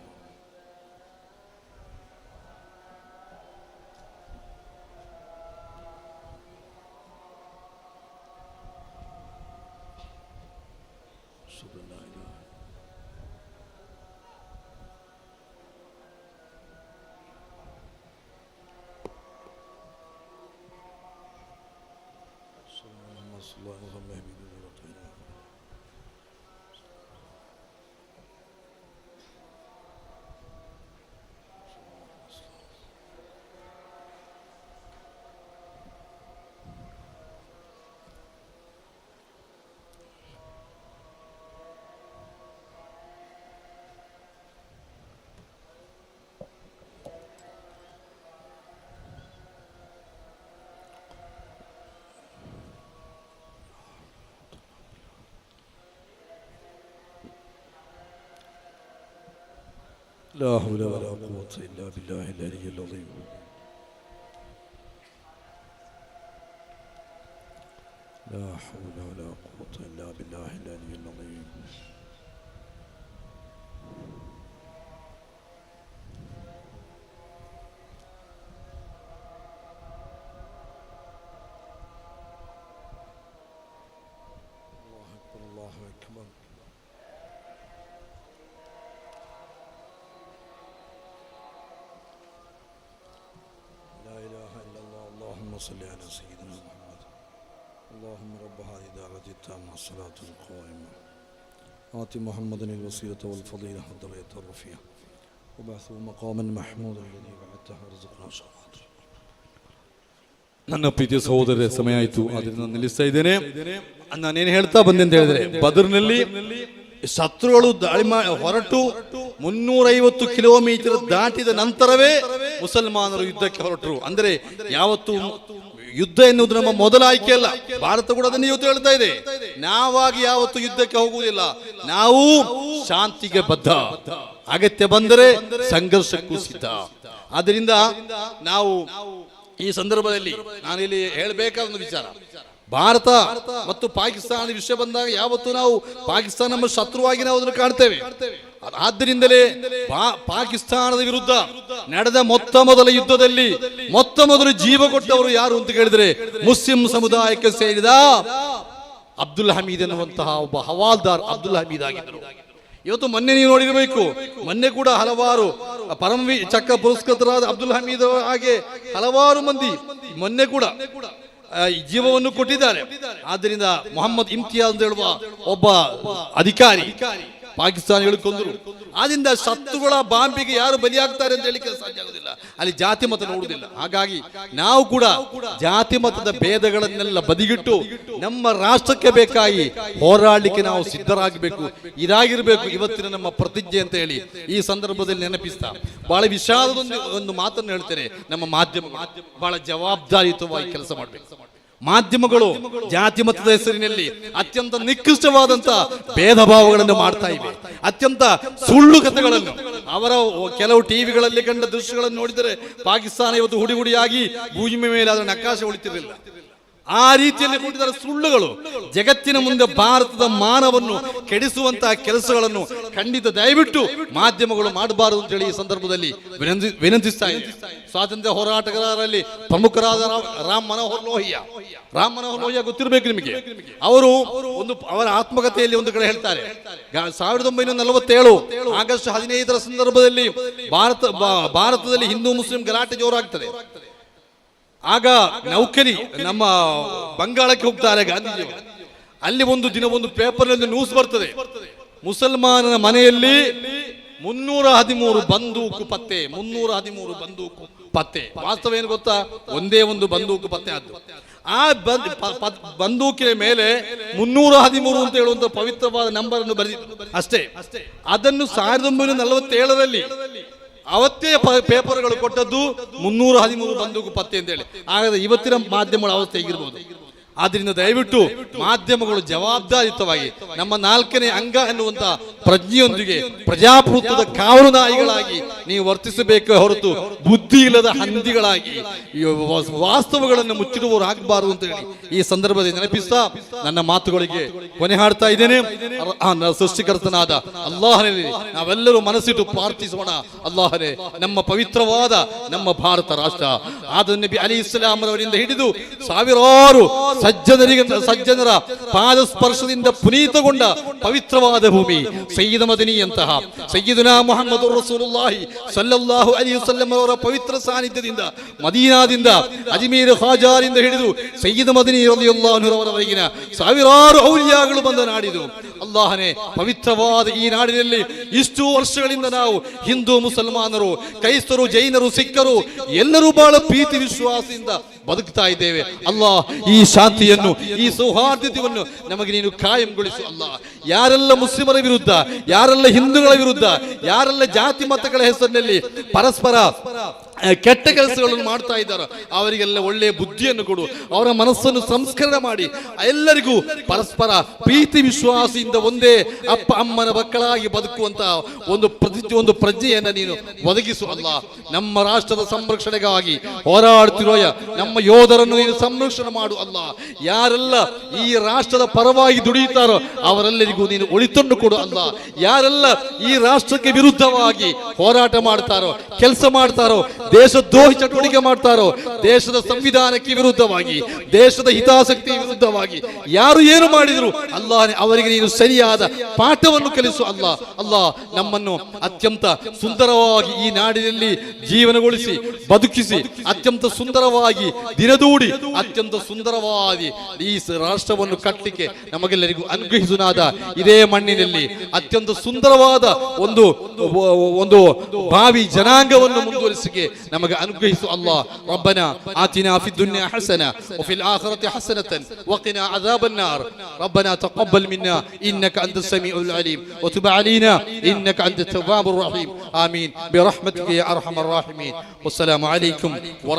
لا حول ولا قوة إلا بالله العلي العظيم لا حول ولا قوة إلا بالله العلي العظيم الله أكبر الله أكبر لا إله إلا الله اللهم صل على سيدنا محمد اللهم رب هذه الدعوة التامة الصلاة القائمة آت محمد الوسيلة والفضيلة والدرجة الرفيعة وبعثه مقاما محمودا الذي وعدته وارزقنا شفاعته. ನನ್ನ ಪ್ರೀತಿಯ ಸಹೋದರರೇ, ಸಮಯ ಆಯಿತು, ಅದರಿಂದ ನಿಲ್ಲಿಸ್ತಾ ಇದ್ದೇನೆ. ನಾನೇನು ಹೇಳ್ತಾ ಬಂದೆ ಅಂತ ಹೇಳಿದ್ರೆ, ಬದರ್ನಲ್ಲಿ ಶತ್ರುಗಳು ದಾಳಿ ಹೊರಟು 350 ಕಿಲೋಮೀಟರ್ ದಾಟಿದ ನಂತರವೇ ಮುಸಲ್ಮಾನರು ಯುದ್ಧಕ್ಕೆ ಹೊರಟರು. ಅಂದರೆ ಯಾವತ್ತು ಯುದ್ಧ ಎನ್ನುವುದು ನಮ್ಮ ಮೊದಲ ಆಯ್ಕೆ ಅಲ್ಲ. ಭಾರತ ಕೂಡ ಅದನ್ನು ಇವತ್ತು ಹೇಳ್ತಾ ಇದೆ. ನಾವಾಗಿ ಯಾವತ್ತು ಯುದ್ಧಕ್ಕೆ ಹೋಗುವುದಿಲ್ಲ, ನಾವು ಶಾಂತಿಗೆ ಬದ್ಧ, ಅಗತ್ಯ ಬಂದರೆ ಸಂಘರ್ಷಕ್ಕೂ ಸಿದ್ಧ. ಆದ್ದರಿಂದ ನಾವು ಈ ಸಂದರ್ಭದಲ್ಲಿ ನಾನಿಲ್ಲಿ ಹೇಳಬೇಕಾದ ಒಂದು ವಿಚಾರ, ಭಾರತ ಮತ್ತು ಪಾಕಿಸ್ತಾನ ವಿಷಯ ಬಂದಾಗ ಯಾವತ್ತು ನಾವು ಪಾಕಿಸ್ತಾನ ನಮ್ಮ ಶತ್ರುವಾಗಿ ನಾವು ಅದನ್ನು ಕಾಣ್ತೇವೆ. ಆದ್ದರಿಂದಲೇ ಪಾಕಿಸ್ತಾನದ ವಿರುದ್ಧ ನಡೆದ ಮೊತ್ತ ಮೊದಲ ಯುದ್ಧದಲ್ಲಿ ಮೊತ್ತ ಮೊದಲು ಜೀವ ಕೊಟ್ಟವರು ಯಾರು ಅಂತ ಕೇಳಿದ್ರೆ ಮುಸ್ಲಿಂ ಸಮುದಾಯಕ್ಕೆ ಸೇರಿದ ಅಬ್ದುಲ್ ಹಮೀದ್ ಎನ್ನುವಂತಹ ಒಬ್ಬ ಹವಾಲ್ದಾರ್ ಅಬ್ದುಲ್ ಹಮೀದ್ ಆಗಿದ್ದರು. ಇವತ್ತು ಮೊನ್ನೆ ನೀವು ನೋಡಿರಬೇಕು, ಮೊನ್ನೆ ಕೂಡ ಹಲವಾರು ಪರಮವೀರ ಚಕ್ರ ಪುರಸ್ಕೃತರಾದ ಅಬ್ದುಲ್ ಹಮೀದ್ ಹಾಗೆ ಹಲವಾರು ಮಂದಿ ಮೊನ್ನೆ ಕೂಡ ಜೀವವನ್ನು ಕೊಟ್ಟಿದ್ದಾರೆ. ಆದ್ದರಿಂದ ಮೊಹಮ್ಮದ್ ಇಮ್ತಿಯಾಜ್ ಅಂತ ಹೇಳುವ ಒಬ್ಬ ಅಧಿಕಾರಿ ಪಾಕಿಸ್ತಾನಿಗಳು ಕೊಂದರು. ಆದ್ರಿಂದ ಶತ್ರುಗಳ ಬಾಂಬಿಗೆ ಯಾರು ಬಲಿಯಾಗ್ತಾರೆ ಅಂತ ಹೇಳಿಕ್ಕೆ ಸಾಧ್ಯ ಆಗುದಿಲ್ಲ. ಅಲ್ಲಿ ಜಾತಿ ಮತ ನೋಡುವುದಿಲ್ಲ. ಹಾಗಾಗಿ ನಾವು ಕೂಡ ಜಾತಿ ಮತದ ಭೇದಗಳನ್ನೆಲ್ಲ ಬದಿಗಿಟ್ಟು ನಮ್ಮ ರಾಷ್ಟ್ರಕ್ಕೆ ಬೇಕಾಗಿ ಹೋರಾಡಲಿಕ್ಕೆ ನಾವು ಸಿದ್ಧರಾಗಬೇಕು. ಇದಾಗಿರ್ಬೇಕು ಇವತ್ತಿನ ನಮ್ಮ ಪ್ರತಿಜ್ಞೆ ಅಂತ ಹೇಳಿ ಈ ಸಂದರ್ಭದಲ್ಲಿ ನೆನಪಿಸ್ತಾ ಬಹಳ ವಿಷಾದದೊಂದು ಒಂದು ಮಾತನ್ನು ಹೇಳ್ತೇನೆ. ನಮ್ಮ ಮಾಧ್ಯಮ ಬಹಳ ಜವಾಬ್ದಾರಿಯುತವಾಗಿ ಕೆಲಸ ಮಾಡಬೇಕು. ಮಾಧ್ಯಮಗಳು ಜಾತಿ ಮತದ ಹೆಸರಿನಲ್ಲಿ ಅತ್ಯಂತ ನಿಕೃಷ್ಟವಾದಂತಹ ಭೇದ ಭಾವಗಳನ್ನು ಮಾಡ್ತಾ ಇವೆ. ಅತ್ಯಂತ ಸುಳ್ಳು ಕಥೆಗಳನ್ನು, ಅವರ ಕೆಲವು ಟಿವಿಗಳಲ್ಲಿ ಕಂಡ ದೃಶ್ಯಗಳನ್ನು ನೋಡಿದರೆ ಪಾಕಿಸ್ತಾನ ಇವತ್ತು ಹುಡಿ ಹುಡಿಯಾಗಿ ಭೂಮಿ ಮೇಲೆ ಅದರ ನಕಾಶೆ ಉಳಿತಿರಲಿಲ್ಲ. ಆ ರೀತಿಯಲ್ಲಿ ಕೊಟ್ಟಿದ್ದಾರೆ ಸುಳ್ಳುಗಳು. ಜಗತ್ತಿನ ಮುಂದೆ ಭಾರತದ ಮಾನವನ್ನು ಕೆಡಿಸುವಂತಹ ಕೆಲಸಗಳನ್ನು ಖಂಡಿತ ದಯವಿಟ್ಟು ಮಾಧ್ಯಮಗಳು ಮಾಡಬಾರದು ಅಂತ ಹೇಳಿ ಈ ಸಂದರ್ಭದಲ್ಲಿ ವಿನಂತಿಸ್ತಾ ಇದ್ದಾರೆ. ಸ್ವಾತಂತ್ರ್ಯ ಹೋರಾಟಗಾರರಲ್ಲಿ ಪ್ರಮುಖರಾದ ರಾಮ್ ಮನೋಹರ್ ಲೋಹಿಯಾ ಗೊತ್ತಿರಬೇಕು ನಿಮಗೆ. ಅವರು ಅವರ ಆತ್ಮಕಥೆಯಲ್ಲಿ ಒಂದು ಕಡೆ ಹೇಳ್ತಾರೆ, 1947 ಆಗಸ್ಟ್ 15ರ ಸಂದರ್ಭದಲ್ಲಿ ಭಾರತದಲ್ಲಿ ಹಿಂದೂ ಮುಸ್ಲಿಂ ಗಲಾಟೆ ಜೋರಾಗ್ತದೆ. ಆಗ ನೌಕರಿ ನಮ್ಮ ಬಂಗಾಳಕ್ಕೆ ಹೋಗ್ತಾರೆ ಗಾಂಧೀಜಿಯವರು. ಅಲ್ಲಿ ಒಂದು ದಿನ ಒಂದು ಪೇಪರ್ ನ್ಯೂಸ್ ಬರ್ತದೆ, ಮುಸಲ್ಮಾನನ ಮನೆಯಲ್ಲಿ 313 ಬಂದೂಕು ಪತ್ತೆ. 313 ಬಂದೂಕು ಪತ್ತೆ. ವಾಸ್ತವ ಏನು ಗೊತ್ತಾ, ಒಂದೇ ಒಂದು ಬಂದೂಕು ಪತ್ತೆ ಆದ್ದು. ಆ ಬಂದೂಕಿನ ಮೇಲೆ 313 ಅಂತ ಹೇಳುವಂತ ಪವಿತ್ರವಾದ ನಂಬರ್ ಅನ್ನು ಬರೆದಿದ್ದು ಅಷ್ಟೇ. ಅದನ್ನು 1947ರಲ್ಲಿ ಅವತ್ತೇ ಪೇಪರ್ಗಳು ಕೊಟ್ಟದ್ದು 313 ಬಂದೂಕು ಪತ್ತೆ ಅಂತ ಹೇಳಿ. ಹಾಗಾದ್ರೆ ಇವತ್ತಿನ ಮಾಧ್ಯಮಗಳ ಅವಸ್ಥೆ ಹೇಗಿರ್ಬೋದು? ಆದ್ರಿಂದ ದಯವಿಟ್ಟು ಮಾಧ್ಯಮಗಳು ಜವಾಬ್ದಾರಿಯುತವಾಗಿ ನಮ್ಮ 4ನೇ ಅಂಗ ಎನ್ನುವಂತ ಪ್ರಜ್ಞೆಯೊಂದಿಗೆ ಪ್ರಜಾಪ್ರಭುತ್ವದ ಕಾವಲು ನಾಯಿಗಳಾಗಿ ನೀವು ವರ್ತಿಸಬೇಕೇ ಹೊರತು ಬುದ್ಧಿ ಇಲ್ಲದ ಹಂದಿಗಳಾಗಿ ವಾಸ್ತವಗಳನ್ನು ಮುಚ್ಚಿಡುವವರು ಆಗಬಾರದು ಅಂತ ಹೇಳಿ ಈ ಸಂದರ್ಭದಲ್ಲಿ ನೆನಪಿಸ್ತಾ ನನ್ನ ಮಾತುಗಳಿಗೆ ಕೊನೆ ಹಾಡ್ತಾ ಇದ್ದೇನೆ. ಸೃಷ್ಟಿಕರ್ತನಾದ ಅಲ್ಲಾಹನಲ್ಲಿ ನಾವೆಲ್ಲರೂ ಮನಸ್ಸಿಟ್ಟು ಪ್ರಾರ್ಥಿಸೋಣ. ಅಲ್ಲಾಹನೇ, ನಮ್ಮ ಪವಿತ್ರವಾದ ನಮ್ಮ ಭಾರತ ರಾಷ್ಟ್ರ ಆದ ನಬಿ ಅಲೈಹಿಸ್ಸಲಾಂ ಅವರಿಂದ ಹಿಡಿದು ಸಾವಿರಾರು ಸಜ್ಜನರ ಪಾದಸ್ಪರ್ಶದಿಂದ ಪುನೀತಗೊಂಡ ಪವಿತ್ರವಾದ ಭೂಮಿ ಸಯ್ಯಿದ ಮದನಿಯಂತಹ ಸಯ್ಯಿದುನಾ ಮುಹಮ್ಮದ್ ರಸೂಲುಲ್ಲಾಹಿ ಸಲ್ಲಲ್ಲಾಹು ಅಲೈಹಿ ವಸಲ್ಲಂ ಅವರ ಪವಿತ್ರ ಸಾನ್ನಿಧ್ಯದಿಂದ ಮದೀನಾದಿಂದ ಅಜ್ಮೀರ್ ಖಾಜಾರಿಂದ ಹಿಡಿದು ಸಯ್ಯಿದ ಮದನಿ ರಲಿಯಲ್ಲಾಹು ಅನ್ಹು ಅವರವರೆಗಿನ ಸಾವಿರಾರು ಔಲಿಯಾಗಳು ಬಂದ ನಾಡಿದು. ಅಲ್ಲಾಹನೇ, ಪವಿತ್ರವಾದ ಈ ನಾಡಿನಲ್ಲಿ ಇಷ್ಟು ವರ್ಷಗಳಿಂದ ನಾವು ಹಿಂದೂ ಮುಸಲ್ಮಾನರು, ಕ್ರೈಸ್ತರು, ಜೈನರು, ಸಿಖ್ಖರು ಎಲ್ಲರೂ ಬಹಳ ಪ್ರೀತಿ ವಿಶ್ವಾಸದಿಂದ ಬದುಕ್ತಾ ಇದ್ದೇವೆ. ಅಲ್ಲಾಹ್, ಈ ಶಾಂತಿಯನ್ನು, ಈ ಸೌಹಾರ್ದತೆಯನ್ನು ನಮಗೆ ನೀನು ಕಾಯಂಗೊಳಿಸು. ಅಲ್ಲಾಹ್, ಯಾರೆಲ್ಲ ಮುಸ್ಲಿಮರ ವಿರುದ್ಧ, ಯಾರೆಲ್ಲ ಹಿಂದೂಗಳ ವಿರುದ್ಧ, ಯಾರೆಲ್ಲ ಜಾತಿ ಮತಗಳ ಹೆಸರಿನಲ್ಲಿ ಪರಸ್ಪರ ಕೆಟ್ಟ ಕೆಲಸಗಳನ್ನು ಮಾಡ್ತಾ ಇದ್ದಾರೆ ಅವರಿಗೆಲ್ಲ ಒಳ್ಳೆಯ ಬುದ್ಧಿಯನ್ನು ಕೊಡು, ಅವರ ಮನಸ್ಸನ್ನು ಸಂಸ್ಕರಣೆ ಮಾಡಿ ಎಲ್ಲರಿಗೂ ಪರಸ್ಪರ ಪ್ರೀತಿ ವಿಶ್ವಾಸದಿಂದ ಒಂದೇ ಅಪ್ಪ ಅಮ್ಮನ ಮಕ್ಕಳಾಗಿ ಬದುಕುವಂತ ಒಂದು ಪ್ರಜ್ಞೆಯನ್ನು ನೀನು ಒದಗಿಸು ಅಲ್ಲ. ನಮ್ಮ ರಾಷ್ಟ್ರದ ಸಂರಕ್ಷಣೆಗಾಗಿ ಹೋರಾಡುತ್ತಿರುವ ನಮ್ಮ ಯೋಧರನ್ನು ನೀನು ಸಂರಕ್ಷಣೆ ಮಾಡು ಅಲ್ಲ. ಯಾರೆಲ್ಲ ಈ ರಾಷ್ಟ್ರದ ಪರವಾಗಿ ದುಡಿಯುತ್ತಾರೋ ಅವರೆಲ್ಲರಿಗೂ ನೀನು ಒಳಿತನ್ನು ಕೊಡು ಅಲ್ಲ. ಯಾರೆಲ್ಲ ಈ ರಾಷ್ಟ್ರಕ್ಕೆ ವಿರುದ್ಧವಾಗಿ ಹೋರಾಟ ಮಾಡ್ತಾರೋ, ಕೆಲಸ ಮಾಡ್ತಾರೋ, ದೇಶದ್ರೋಹಿ ಚಟುವಟಿಕೆ ಮಾಡ್ತಾರೋ, ದೇಶದ ಸಂವಿಧಾನಕ್ಕೆ ವಿರುದ್ಧವಾಗಿ, ದೇಶದ ಹಿತಾಸಕ್ತಿ ವಿರುದ್ಧವಾಗಿ ಯಾರು ಏನು ಮಾಡಿದ್ರು ಅಲ್ಲಾ ಅವರಿಗೆ ನೀನು ಸರಿಯಾದ ಪಾಠವನ್ನು ಕಲಿಸು ಅಲ್ಲ. ಅಲ್ಲಾ ನಮ್ಮನ್ನು ಅತ್ಯಂತ ಸುಂದರವಾಗಿ ಈ ನಾಡಿನಲ್ಲಿ ಜೀವನಗೊಳಿಸಿ ಬದುಕಿಸಿ ಅತ್ಯಂತ ಸುಂದರವಾಗಿ ದಿನದೂಡಿ ಅತ್ಯಂತ ಸುಂದರವಾಗಿ ಈ ರಾಷ್ಟ್ರವನ್ನು ಕಟ್ಟಲಿಕ್ಕೆ ನಮಗೆಲ್ಲರಿಗೂ ಅನುಗ್ರಹಿಸುನಾದ. ಇದೇ ಮಣ್ಣಿನಲ್ಲಿ ಅತ್ಯಂತ ಸುಂದರವಾದ ಒಂದು ಭಾವಿ ಜನಾಂಗವನ್ನು ಮುಂದುವರಿಸಿಕೆ ನಮಗೆ ಅನುಗ್ರಹಿಸು ಅಲ್ಲಾ. ರಬ್ಬನಾ ಆತಿನಾ ಫಿ ದುನ್ಯಾ ಹಸನ ವಫಿ الآخرة حسنة وقنا عذاب النار. ربنا تقبل منا إنك أنت السميع العليم وتب علينا إنك أنت التواب الرحيم. آمين برحمتك يا أرحم الراحمين. والسلام عليكم ورحمة